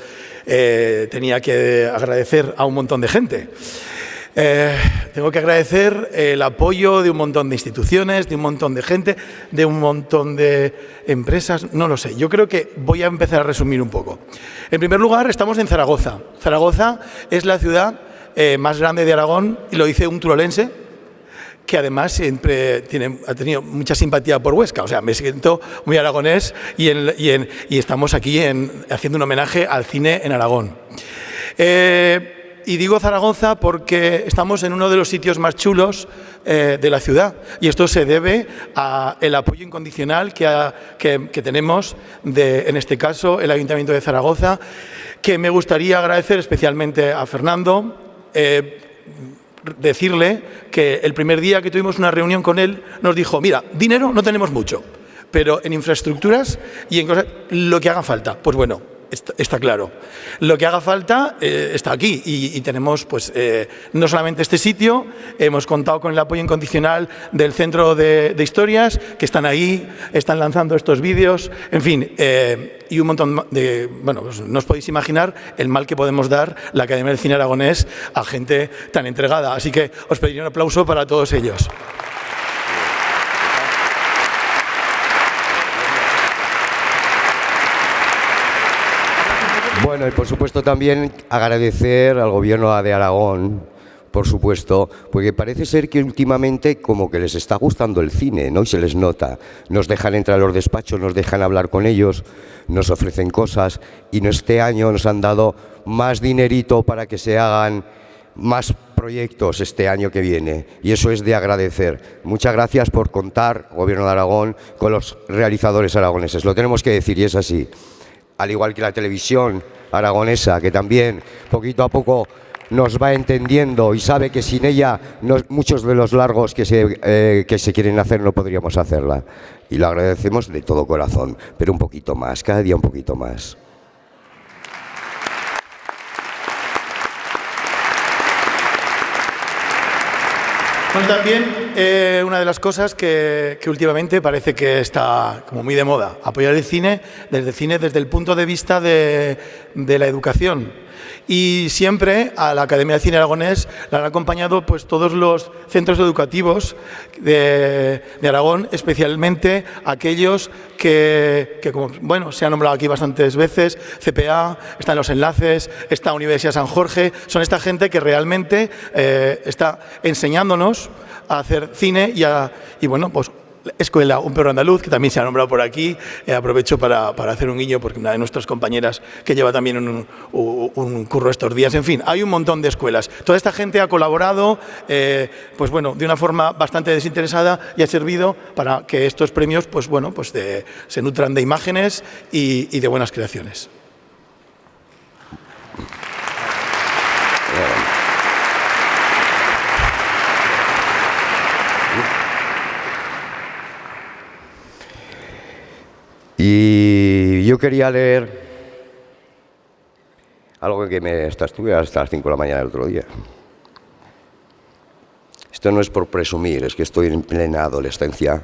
tenía que agradecer a un montón de gente. Tengo que agradecer el apoyo de un montón de instituciones, de un montón de gente, de un montón de empresas, no lo sé. Yo creo que voy a empezar a resumir un poco. En primer lugar, estamos en Zaragoza. Zaragoza es la ciudad más grande de Aragón, y lo dice un turolense, que además siempre ha tenido mucha simpatía por Huesca. O sea, me siento muy aragonés y estamos aquí haciendo un homenaje al cine en Aragón. Y digo Zaragoza porque estamos en uno de los sitios más chulos de la ciudad, y esto se debe al apoyo incondicional que tenemos en este caso, el Ayuntamiento de Zaragoza, que me gustaría agradecer especialmente a Fernando, decirle que el primer día que tuvimos una reunión con él nos dijo: mira, dinero no tenemos mucho, pero en infraestructuras y en cosas, lo que haga falta, pues bueno, está claro. Lo que haga falta está aquí, y tenemos pues no solamente este sitio, hemos contado con el apoyo incondicional del Centro de Historias, que están ahí, están lanzando estos vídeos, en fin, y un montón de... Bueno, pues no os podéis imaginar el mal que podemos dar la Academia del Cine Aragonés a gente tan entregada, así que os pediría un aplauso para todos ellos. Bueno, y por supuesto también agradecer al Gobierno de Aragón, por supuesto, porque parece ser que últimamente como que les está gustando el cine, ¿no? Y se les nota. Nos dejan entrar a los despachos, nos dejan hablar con ellos, nos ofrecen cosas, y este año nos han dado más dinerito para que se hagan más proyectos este año que viene, y eso es de agradecer. Muchas gracias por contar, Gobierno de Aragón, con los realizadores aragoneses. Lo tenemos que decir, y es así. Al igual que la televisión aragonesa, que también poquito a poco nos va entendiendo y sabe que sin ella muchos de los largos que se quieren hacer no podríamos hacerla. Y lo agradecemos de todo corazón, pero un poquito más, cada día un poquito más. Bueno, también una de las cosas que últimamente parece que está como muy de moda, apoyar el cine desde el punto de vista de la educación. y siempre a la Academia de Cine Aragonés la han acompañado pues todos los centros educativos de Aragón, especialmente aquellos que como bueno, se ha nombrado aquí bastantes veces, CPA, están Los Enlaces, está Universidad San Jorge, son esta gente que realmente está enseñándonos a hacer cine y bueno, pues Escuela Un Perro Andaluz, que también se ha nombrado por aquí. Aprovecho para hacer un guiño porque una de nuestras compañeras que lleva también un curro estos días. En fin, hay un montón de escuelas. Toda esta gente ha colaborado pues bueno, de una forma bastante desinteresada y ha servido para que estos premios pues bueno, pues se nutran de imágenes y de buenas creaciones. Y yo quería leer algo que estuve hasta las 5 de la mañana el otro día. Esto no es por presumir, es que estoy en plena adolescencia.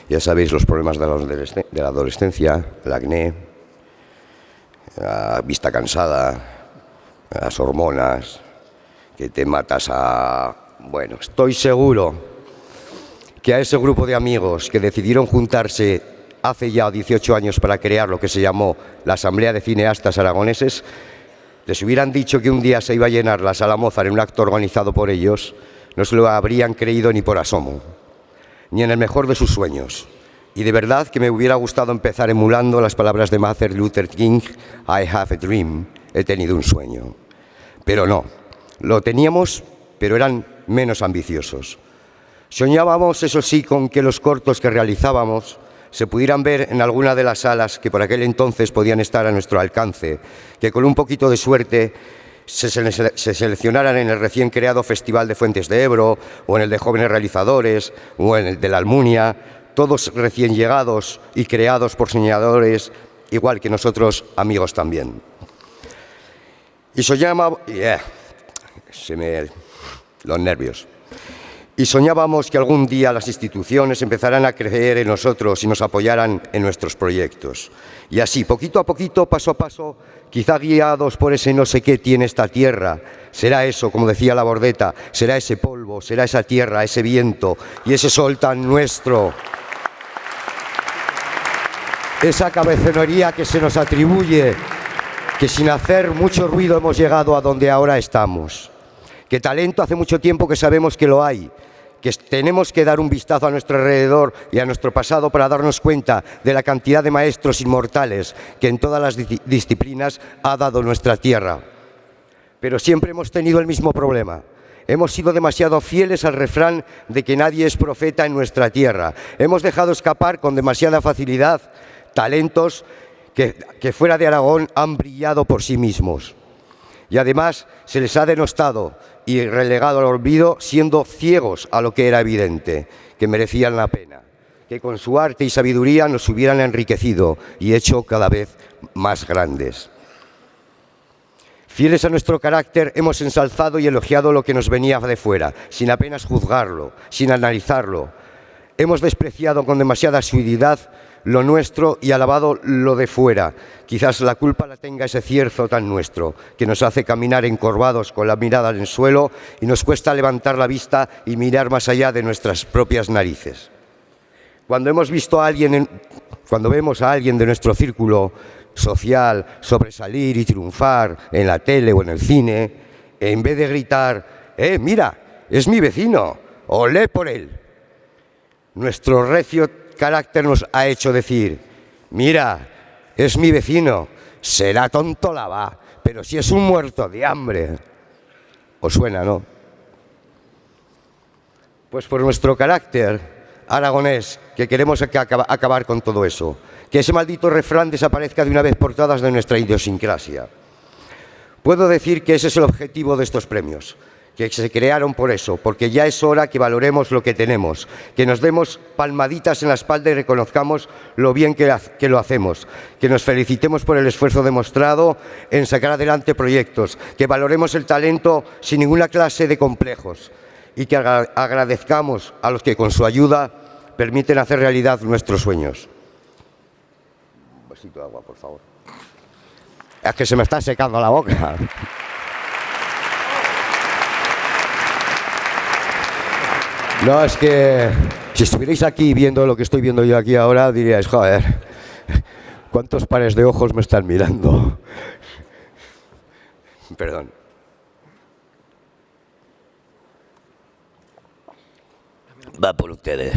Ya sabéis los problemas de la adolescencia, el acné, la vista cansada, las hormonas, que te matas a... Bueno, estoy seguro que a ese grupo de amigos que decidieron juntarse hace ya 18 años para crear lo que se llamó la Asamblea de Cineastas Aragoneses, les hubieran dicho que un día se iba a llenar la Sala Mozart en un acto organizado por ellos, no se lo habrían creído ni por asomo, ni en el mejor de sus sueños. Y de verdad que me hubiera gustado empezar emulando las palabras de Martin Luther King, I have a dream, he tenido un sueño. Pero no, lo teníamos, pero eran menos ambiciosos. Soñábamos, eso sí, con que los cortos que realizábamos se pudieran ver en alguna de las salas que por aquel entonces podían estar a nuestro alcance, que con un poquito de suerte se seleccionaran en el recién creado Festival de Fuentes de Ebro, o en el de Jóvenes Realizadores, o en el de la Almunia, todos recién llegados y creados por soñadores, igual que nosotros, amigos también. Y soñábamos... los nervios. Y soñábamos que algún día las instituciones empezaran a creer en nosotros y nos apoyaran en nuestros proyectos. Y así, poquito a poquito, paso a paso, quizá guiados por ese no sé qué tiene esta tierra, será eso, como decía la Bordeta, será ese polvo, será esa tierra, ese viento y ese sol tan nuestro. Esa cabezonería que se nos atribuye, que sin hacer mucho ruido hemos llegado a donde ahora estamos. Que talento hace mucho tiempo que sabemos que lo hay, que tenemos que dar un vistazo a nuestro alrededor y a nuestro pasado para darnos cuenta de la cantidad de maestros inmortales que en todas las disciplinas ha dado nuestra tierra. Pero siempre hemos tenido el mismo problema. Hemos sido demasiado fieles al refrán de que nadie es profeta en nuestra tierra. Hemos dejado escapar con demasiada facilidad talentos que fuera de Aragón han brillado por sí mismos. Y además se les ha denostado y relegado al olvido, siendo ciegos a lo que era evidente, que merecían la pena, que con su arte y sabiduría nos hubieran enriquecido y hecho cada vez más grandes. Fieles a nuestro carácter, hemos ensalzado y elogiado lo que nos venía de fuera, sin apenas juzgarlo, sin analizarlo. Hemos despreciado con demasiada suididad lo nuestro y alabado lo de fuera. Quizás la culpa la tenga ese cierzo tan nuestro, que nos hace caminar encorvados con la mirada en el suelo y nos cuesta levantar la vista y mirar más allá de nuestras propias narices. Cuando vemos a alguien de nuestro círculo social sobresalir y triunfar en la tele o en el cine, en vez de gritar, mira, es mi vecino, olé por él, nuestro recio carácter nos ha hecho decir, mira, es mi vecino, será tonto la va, pero si es un muerto de hambre. ¿Os suena, no? Pues por nuestro carácter aragonés, que queremos acabar con todo eso, que ese maldito refrán desaparezca de una vez por todas de nuestra idiosincrasia. Puedo decir que ese es el objetivo de estos premios, que se crearon por eso, porque ya es hora que valoremos lo que tenemos, que nos demos palmaditas en la espalda y reconozcamos lo bien que lo hacemos, que nos felicitemos por el esfuerzo demostrado en sacar adelante proyectos, que valoremos el talento sin ninguna clase de complejos y que agradezcamos a los que con su ayuda permiten hacer realidad nuestros sueños. Un vasito de agua, por favor. Es que se me está secando la boca. No, es que si estuvierais aquí viendo lo que estoy viendo yo aquí ahora, diríais, joder, ¿cuántos pares de ojos me están mirando? Perdón. Va por ustedes.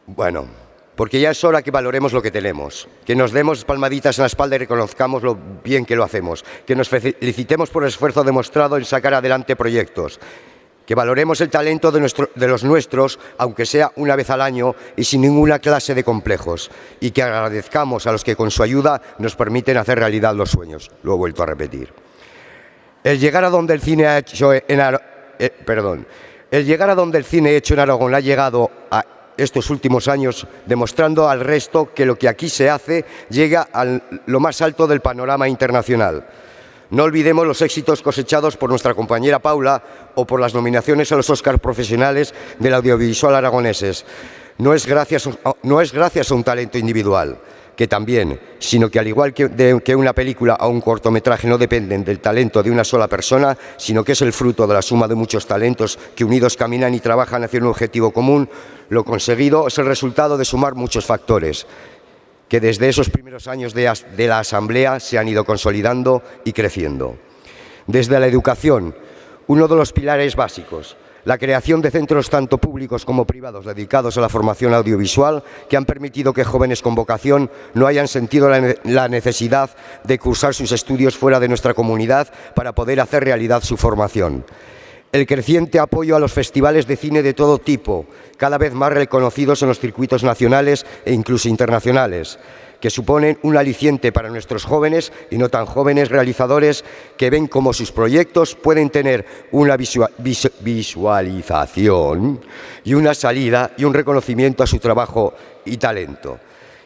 Bueno, porque ya es hora que valoremos lo que tenemos, que nos demos palmaditas en la espalda y reconozcamos lo bien que lo hacemos, que nos felicitemos por el esfuerzo demostrado en sacar adelante proyectos, que valoremos el talento de los nuestros, aunque sea una vez al año y sin ninguna clase de complejos, y que agradezcamos a los que con su ayuda nos permiten hacer realidad los sueños. Lo he vuelto a repetir. El llegar a donde el cine hecho en Aragón ha llegado a estos últimos años, demostrando al resto que lo que aquí se hace llega a lo más alto del panorama internacional. No olvidemos los éxitos cosechados por nuestra compañera Paula o por las nominaciones a los Óscar profesionales del audiovisual aragoneses. No es gracias a un talento individual, que también, sino que al igual que una película o un cortometraje no dependen del talento de una sola persona, sino que es el fruto de la suma de muchos talentos que unidos caminan y trabajan hacia un objetivo común. Lo conseguido es el resultado de sumar muchos factores, que desde esos primeros años de la Asamblea se han ido consolidando y creciendo. Desde la educación, uno de los pilares básicos, la creación de centros tanto públicos como privados dedicados a la formación audiovisual, que han permitido que jóvenes con vocación no hayan sentido la necesidad de cursar sus estudios fuera de nuestra comunidad para poder hacer realidad su formación. El creciente apoyo a los festivales de cine de todo tipo, cada vez más reconocidos en los circuitos nacionales e incluso internacionales, que suponen un aliciente para nuestros jóvenes y no tan jóvenes realizadores que ven cómo sus proyectos pueden tener una visualización y una salida y un reconocimiento a su trabajo y talento.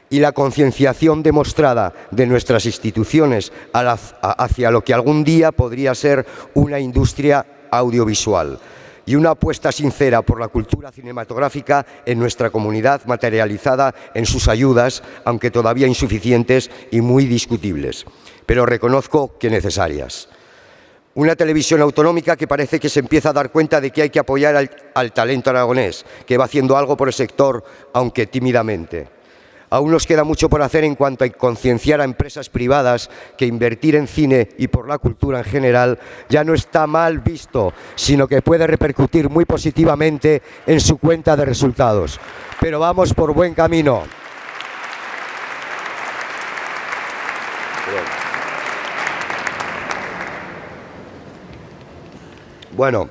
Y la concienciación demostrada de nuestras instituciones hacia lo que algún día podría ser una industria audiovisual y una apuesta sincera por la cultura cinematográfica en nuestra comunidad, materializada en sus ayudas, aunque todavía insuficientes y muy discutibles, pero reconozco que necesarias. Una televisión autonómica que parece que se empieza a dar cuenta de que hay que apoyar al talento aragonés, que va haciendo algo por el sector, aunque tímidamente. Aún nos queda mucho por hacer en cuanto a concienciar a empresas privadas que invertir en cine y por la cultura en general ya no está mal visto, sino que puede repercutir muy positivamente en su cuenta de resultados. Pero vamos por buen camino. Bueno,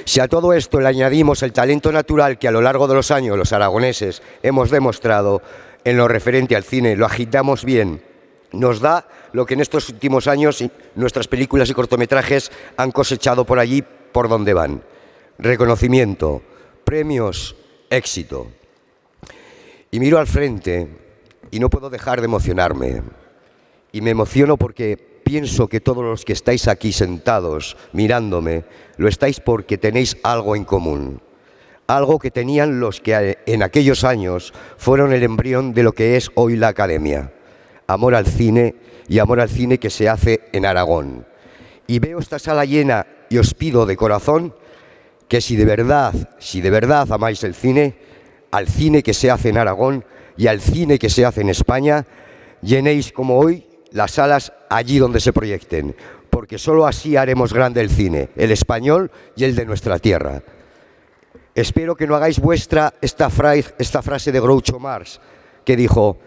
si a todo esto le añadimos el talento natural que a lo largo de los años los aragoneses hemos demostrado en lo referente al cine, lo agitamos bien, nos da lo que en estos últimos años nuestras películas y cortometrajes han cosechado por allí, por donde van. Reconocimiento, premios, éxito. Y miro al frente y no puedo dejar de emocionarme. Y me emociono porque pienso que todos los que estáis aquí sentados mirándome, lo estáis porque tenéis algo en común. Algo que tenían los que en aquellos años fueron el embrión de lo que es hoy la Academia. Amor al cine y amor al cine que se hace en Aragón. Y veo esta sala llena y os pido de corazón que si de verdad amáis el cine, al cine que se hace en Aragón y al cine que se hace en España, llenéis como hoy las salas allí donde se proyecten, porque solo así haremos grande el cine, el español y el de nuestra tierra. Espero que no hagáis vuestra esta frase de Groucho Marx, que dijo: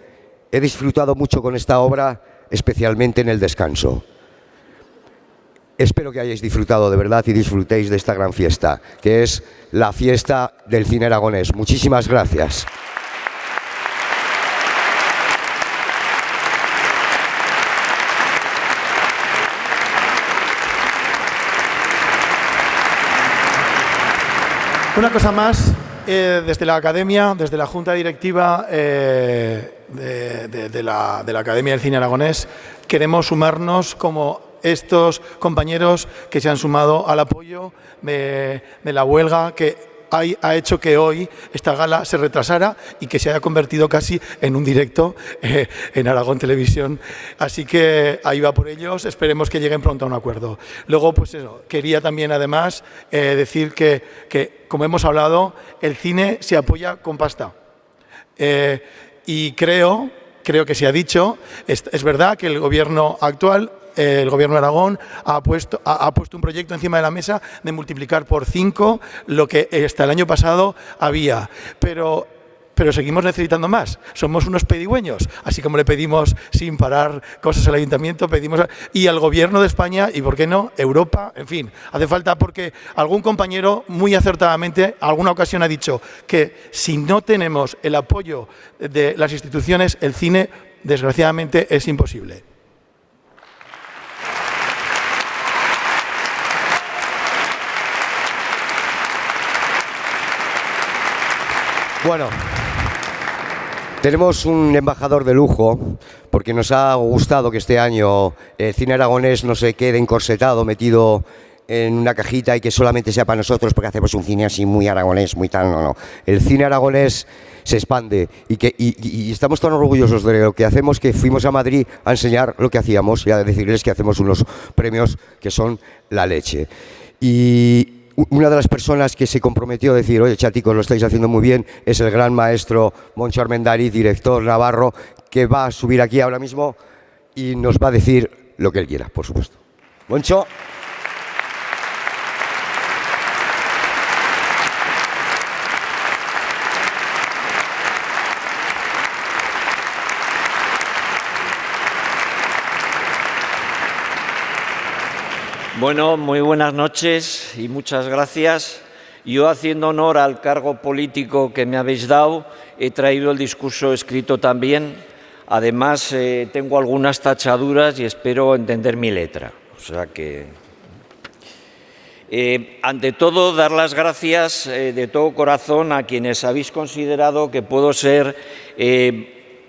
he disfrutado mucho con esta obra, especialmente en el descanso. Espero que hayáis disfrutado de verdad y disfrutéis de esta gran fiesta, que es la fiesta del cine aragonés. Muchísimas gracias. Una cosa más, desde la Academia, desde la Junta Directiva de la Academia del Cine Aragonés, queremos sumarnos como estos compañeros que se han sumado al apoyo de la huelga que ha hecho que hoy esta gala se retrasara y que se haya convertido casi en un directo en Aragón Televisión. Así que ahí va por ellos, esperemos que lleguen pronto a un acuerdo. Luego, pues eso, quería también además decir que, como hemos hablado, el cine se apoya con pasta. Y creo que se ha dicho, es verdad que el gobierno actual, el gobierno de Aragón, ha puesto un proyecto encima de la mesa de multiplicar por 5 lo que hasta el año pasado había. Pero seguimos necesitando más. Somos unos pedigüeños. Así como le pedimos sin parar cosas al ayuntamiento, pedimos y al gobierno de España y, ¿por qué no?, Europa. En fin, hace falta, porque algún compañero muy acertadamente alguna ocasión ha dicho que si no tenemos el apoyo de las instituciones, el cine, desgraciadamente, es imposible. Bueno, tenemos un embajador de lujo, porque nos ha gustado que este año el cine aragonés no se quede encorsetado, metido en una cajita y que solamente sea para nosotros porque hacemos un cine así muy aragonés, muy tal, no. El cine aragonés se expande y estamos tan orgullosos de lo que hacemos que fuimos a Madrid a enseñar lo que hacíamos y a decirles que hacemos unos premios que son la leche. Y una de las personas que se comprometió a decir, oye, chaticos, lo estáis haciendo muy bien, es el gran maestro Moncho Armendariz, director navarro, que va a subir aquí ahora mismo y nos va a decir lo que él quiera, por supuesto. Moncho. Bueno, muy buenas noches y muchas gracias. Yo, haciendo honor al cargo político que me habéis dado, he traído el discurso escrito también. Además, tengo algunas tachaduras y espero entender mi letra. O sea que, ante todo, dar las gracias de todo corazón a quienes habéis considerado que puedo ser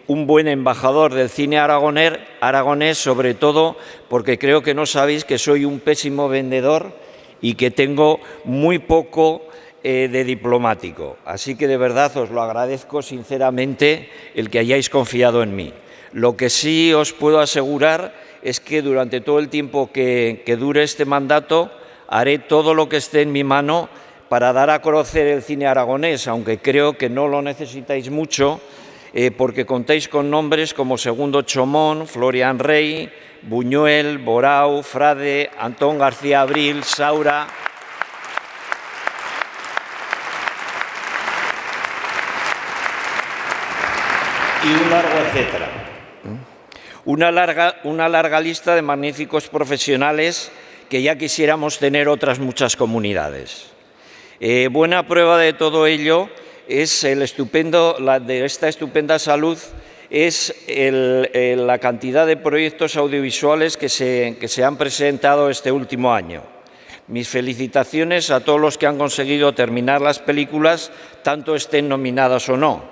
un buen embajador del cine aragonés, sobre todo porque creo que no sabéis que soy un pésimo vendedor y que tengo muy poco de diplomático. Así que de verdad os lo agradezco sinceramente el que hayáis confiado en mí. Lo que sí os puedo asegurar es que durante todo el tiempo que dure este mandato haré todo lo que esté en mi mano para dar a conocer el cine aragonés, aunque creo que no lo necesitáis mucho, porque contáis con nombres como Segundo Chomón, Florian Rey, Buñuel, Borau, Frade, Antón García Abril, Saura. Y un largo etcétera. Una larga lista de magníficos profesionales que ya quisiéramos tener otras muchas comunidades. Buena prueba de todo ello es de esta estupenda salud, es la cantidad de proyectos audiovisuales que se han presentado este último año. Mis felicitaciones a todos los que han conseguido terminar las películas, tanto estén nominadas o no,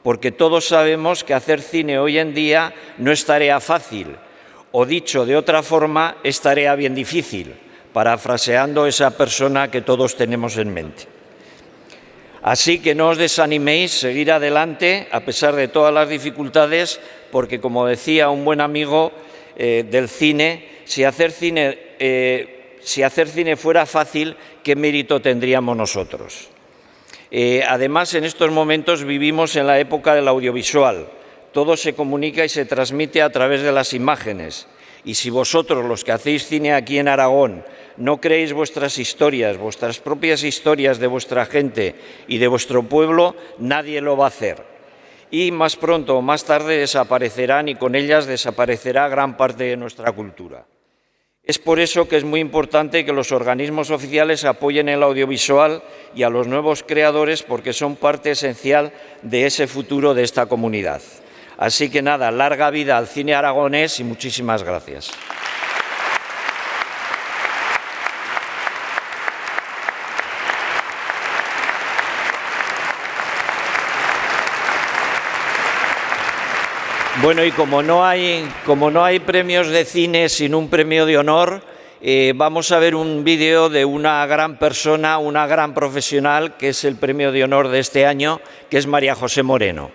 porque todos sabemos que hacer cine hoy en día no es tarea fácil, o dicho de otra forma, es tarea bien difícil, parafraseando esa persona que todos tenemos en mente. Así que no os desaniméis, seguir adelante a pesar de todas las dificultades, porque, como decía un buen amigo del cine, si hacer cine fuera fácil, ¿qué mérito tendríamos nosotros? Además, en estos momentos vivimos en la época del audiovisual. Todo se comunica y se transmite a través de las imágenes. Y si vosotros, los que hacéis cine aquí en Aragón, no creéis vuestras historias, vuestras propias historias de vuestra gente y de vuestro pueblo, nadie lo va a hacer. Y más pronto o más tarde desaparecerán y con ellas desaparecerá gran parte de nuestra cultura. Es por eso que es muy importante que los organismos oficiales apoyen el audiovisual y a los nuevos creadores, porque son parte esencial de ese futuro de esta comunidad. Así que nada, larga vida al cine aragonés y muchísimas gracias. Bueno, y como no hay premios de cine sin un premio de honor, vamos a ver un vídeo de una gran persona, una gran profesional, que es el premio de honor de este año, que es María José Moreno.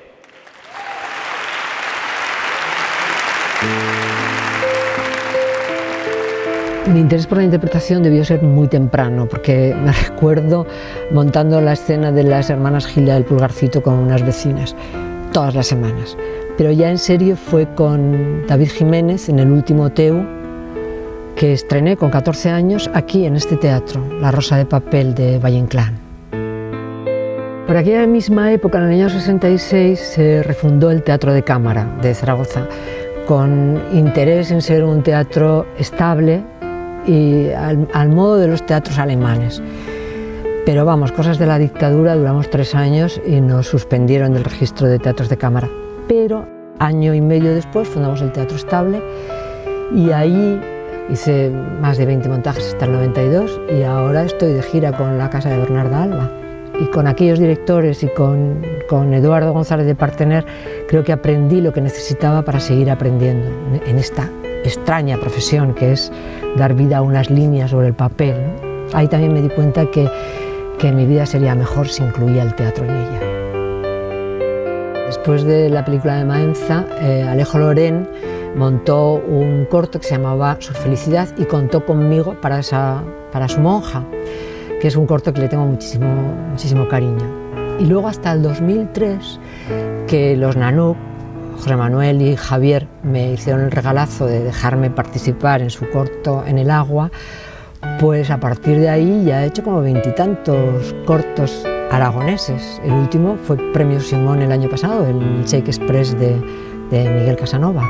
Mi interés por la interpretación debió ser muy temprano, porque me recuerdo montando la escena de las hermanas Gilda del Pulgarcito con unas vecinas, todas las semanas. Pero ya en serio fue con David Jiménez en el último Teu, que estrené con 14 años aquí en este teatro, La Rosa de Papel de Valle Inclán. Por aquella misma época, en el año 66, se refundó el Teatro de Cámara de Zaragoza, con interés en ser un teatro estable y al modo de los teatros alemanes. Pero vamos, cosas de la dictadura, duramos 3 años y nos suspendieron del registro de teatros de cámara. Pero año y medio después fundamos el Teatro Estable y ahí hice más de 20 montajes hasta el 92 y ahora estoy de gira con la Casa de Bernarda Alba. Y con aquellos directores y con Eduardo González de Partener creo que aprendí lo que necesitaba para seguir aprendiendo en esta extraña profesión que es dar vida a unas líneas sobre el papel, ¿no? Ahí también me di cuenta que mi vida sería mejor si incluía el teatro en ella. Después de la película de Maenza, Alejo Loren montó un corto que se llamaba Su Felicidad y contó conmigo para su monja, que es un corto que le tengo muchísimo cariño. Y luego hasta el 2003, que los Nanuk, José Manuel y Javier, me hicieron el regalazo de dejarme participar en su corto En el agua, pues a partir de ahí ya he hecho como 20 y tantos cortos aragoneses. El último fue Premio Simón el año pasado, el Shake Express de Miguel Casanova.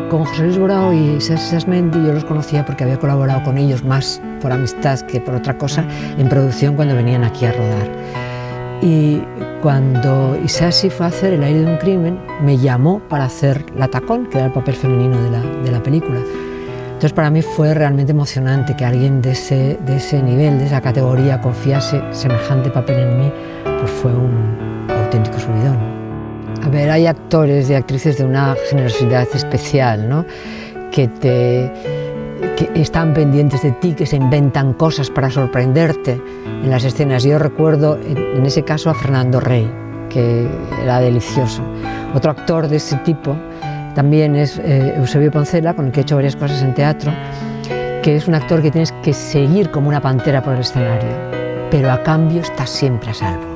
Con José Luis Borao y Isasi Sasmendi yo los conocía porque había colaborado con ellos más por amistad que por otra cosa en producción cuando venían aquí a rodar. Y cuando Isasi fue a hacer El aire de un crimen, me llamó para hacer La Tacón, que era el papel femenino de la película. Entonces para mí fue realmente emocionante que alguien de ese nivel, de esa categoría, confiase semejante papel en mí, pues fue un auténtico subidón. A ver, hay actores y actrices de una generosidad especial, ¿no? que están pendientes de ti, que se inventan cosas para sorprenderte en las escenas. Yo recuerdo en ese caso a Fernando Rey, que era delicioso. Otro actor de ese tipo también es Eusebio Poncela, con el que he hecho varias cosas en teatro, que es un actor que tienes que seguir como una pantera por el escenario, pero a cambio estás siempre a salvo.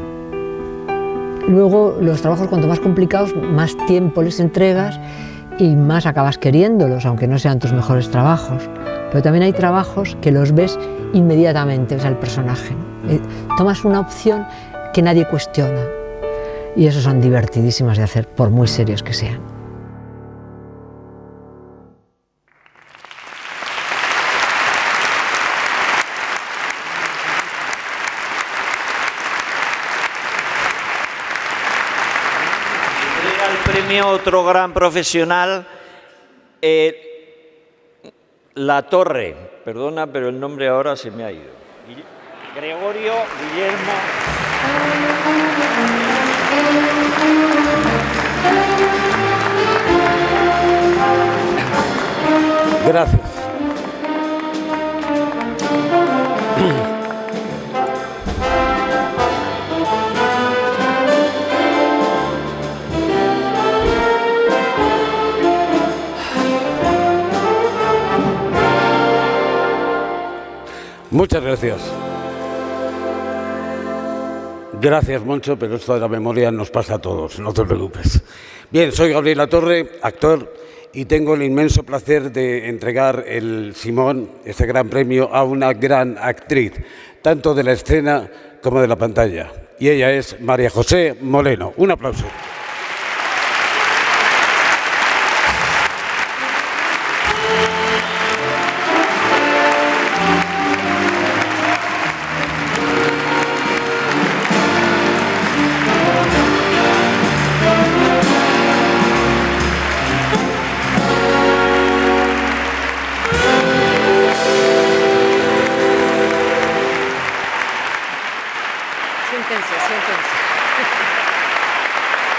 Luego, los trabajos cuanto más complicados, más tiempo les entregas y más acabas queriéndolos, aunque no sean tus mejores trabajos. Pero también hay trabajos que los ves inmediatamente, o sea, el personaje, ¿no? Tomas una opción que nadie cuestiona y esos son divertidísimos de hacer, por muy serios que sean. Otro gran profesional, La Torre, perdona, pero el nombre ahora se me ha ido. Gregorio Guillermo. Gracias. Muchas gracias. Gracias, Moncho, pero esto de la memoria nos pasa a todos, no te preocupes. Bien, soy Gabriel Latorre, actor, y tengo el inmenso placer de entregar el Simón, este gran premio, a una gran actriz, tanto de la escena como de la pantalla. Y ella es María José Moreno. Un aplauso.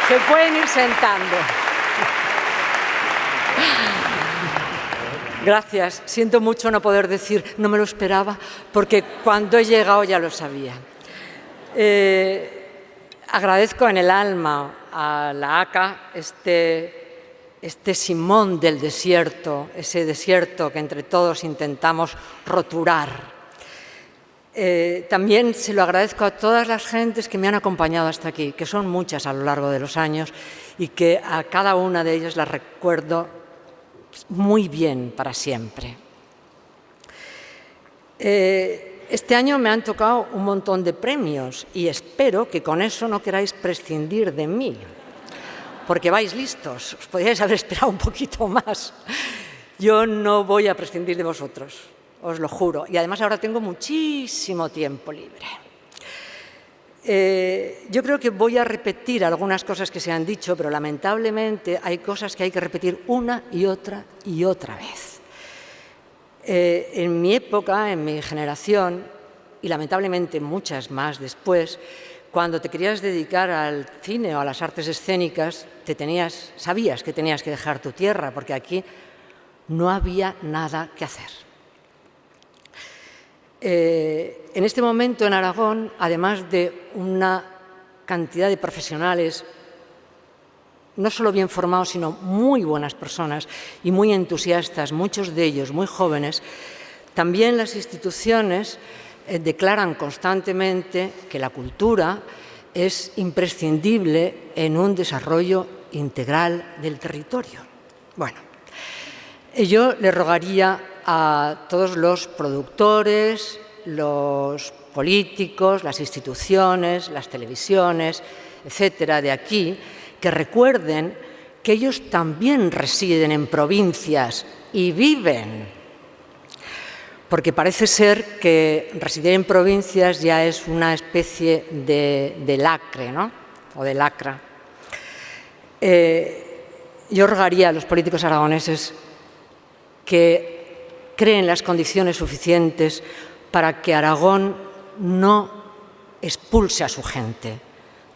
Se pueden ir sentando. Gracias. Siento mucho no poder decir, no me lo esperaba, porque cuando he llegado ya lo sabía. Agradezco en el alma a la ACA este Simón del desierto, ese desierto que entre todos intentamos roturar. También se lo agradezco a todas las gentes que me han acompañado hasta aquí, que son muchas a lo largo de los años y que a cada una de ellas las recuerdo muy bien para siempre. Este año me han tocado un montón de premios y espero que con eso no queráis prescindir de mí, porque vais listos, os podríais haber esperado un poquito más. Yo no voy a prescindir de vosotros, os lo juro, y además ahora tengo muchísimo tiempo libre. Yo creo que voy a repetir algunas cosas que se han dicho, pero lamentablemente hay cosas que hay que repetir una y otra vez. En mi época, en mi generación, y lamentablemente muchas más después, cuando te querías dedicar al cine o a las artes escénicas, sabías que tenías que dejar tu tierra, porque aquí no había nada que hacer. En este momento en Aragón, además de una cantidad de profesionales, no solo bien formados, sino muy buenas personas y muy entusiastas, muchos de ellos muy jóvenes, también las instituciones declaran constantemente que la cultura es imprescindible en un desarrollo integral del territorio. Bueno, yo le rogaría a todos los productores, los políticos, las instituciones, las televisiones, etcétera, de aquí, que recuerden que ellos también residen en provincias y viven, porque parece ser que residir en provincias ya es una especie de lacre, ¿no? O de lacra. Yo rogaría a los políticos aragoneses que creen las condiciones suficientes para que Aragón no expulse a su gente,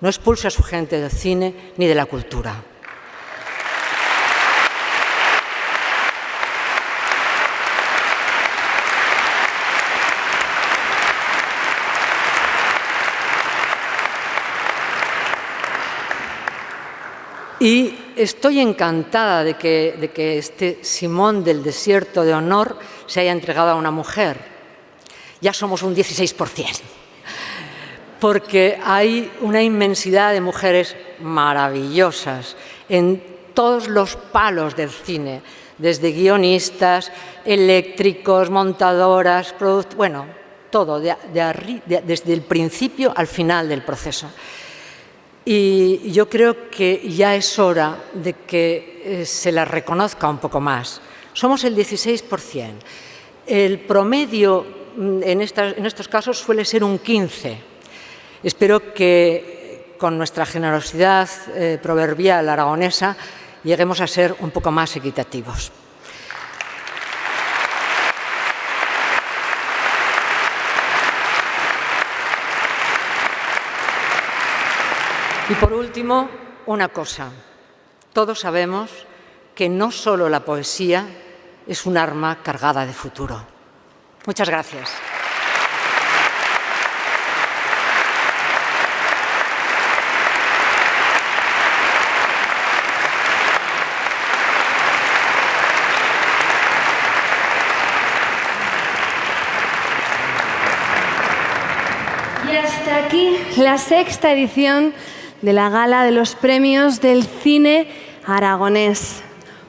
no expulse a su gente del cine ni de la cultura. Y estoy encantada de que este Simón del Desierto de Honor se haya entregado a una mujer. Ya somos un 16%, porque hay una inmensidad de mujeres maravillosas en todos los palos del cine, desde guionistas, eléctricos, montadoras, bueno, todo, desde el principio al final del proceso. Y yo creo que ya es hora de que se la reconozca un poco más. Somos el 16%. El promedio en estos casos suele ser un 15%. Espero que con nuestra generosidad proverbial aragonesa lleguemos a ser un poco más equitativos. Y por último, una cosa. Todos sabemos que no solo la poesía es un arma cargada de futuro. Muchas gracias. Y hasta aquí la sexta edición de la Gala de los Premios del Cine Aragonés.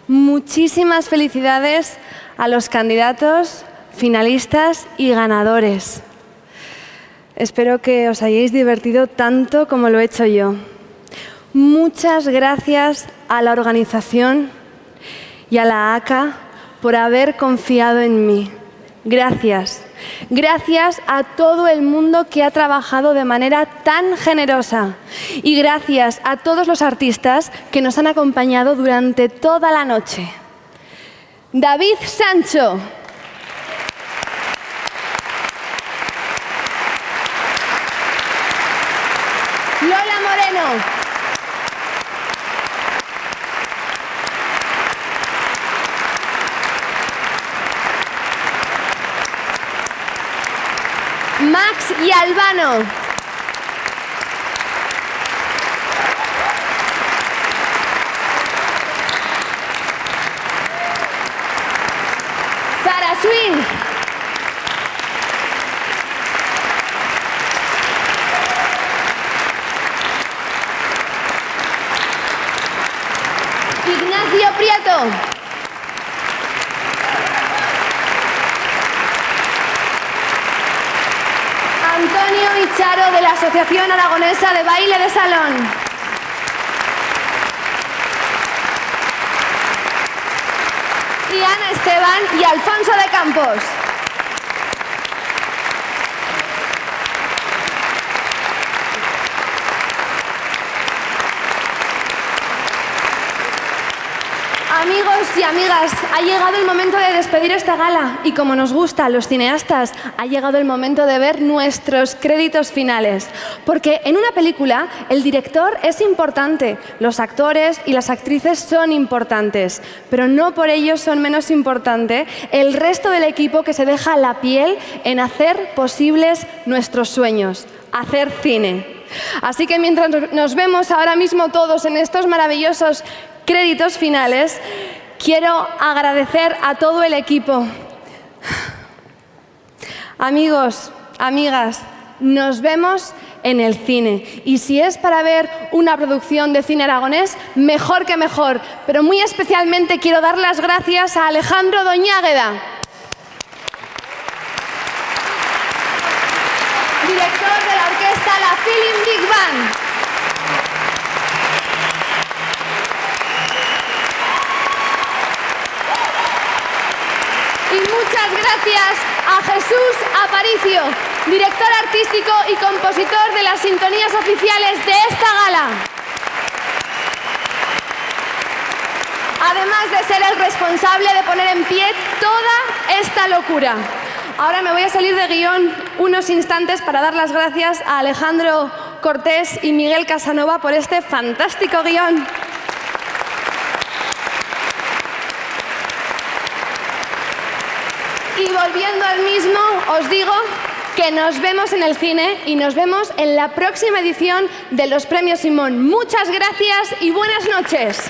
Muchísimas felicidades a los candidatos, finalistas y ganadores. Espero que os hayáis divertido tanto como lo he hecho yo. Muchas gracias a la organización y a la ACA por haber confiado en mí. Gracias. Gracias a todo el mundo que ha trabajado de manera tan generosa. Y gracias a todos los artistas que nos han acompañado durante toda la noche. David Sancho. Lola Moreno. Max y Albano. Zara Swing. Ignacio Prieto. Antonio Icharo, de la Asociación Aragonesa de Baile de Salón. Y Ana Esteban y Alfonso de Campos. Amigos y amigas, ha llegado el momento de despedir esta gala y como nos gusta a los cineastas, ha llegado el momento de ver nuestros créditos finales. Porque en una película el director es importante, los actores y las actrices son importantes, pero no por ello son menos importante el resto del equipo que se deja la piel en hacer posibles nuestros sueños, hacer cine. Así que mientras nos vemos ahora mismo todos en estos maravillosos créditos finales, quiero agradecer a todo el equipo. Amigos, amigas, nos vemos en el cine. Y si es para ver una producción de cine aragonés, mejor que mejor. Pero muy especialmente quiero dar las gracias a Alejandro Doñágueda, director de la orquesta La Film Big Band. Y muchas gracias a Jesús Aparicio, director artístico y compositor de las sintonías oficiales de esta gala. Además de ser el responsable de poner en pie toda esta locura. Ahora me voy a salir de guión unos instantes para dar las gracias a Alejandro Cortés y Miguel Casanova por este fantástico guión. Y volviendo al mismo, os digo que nos vemos en el cine y nos vemos en la próxima edición de los Premios Simón. Muchas gracias y buenas noches.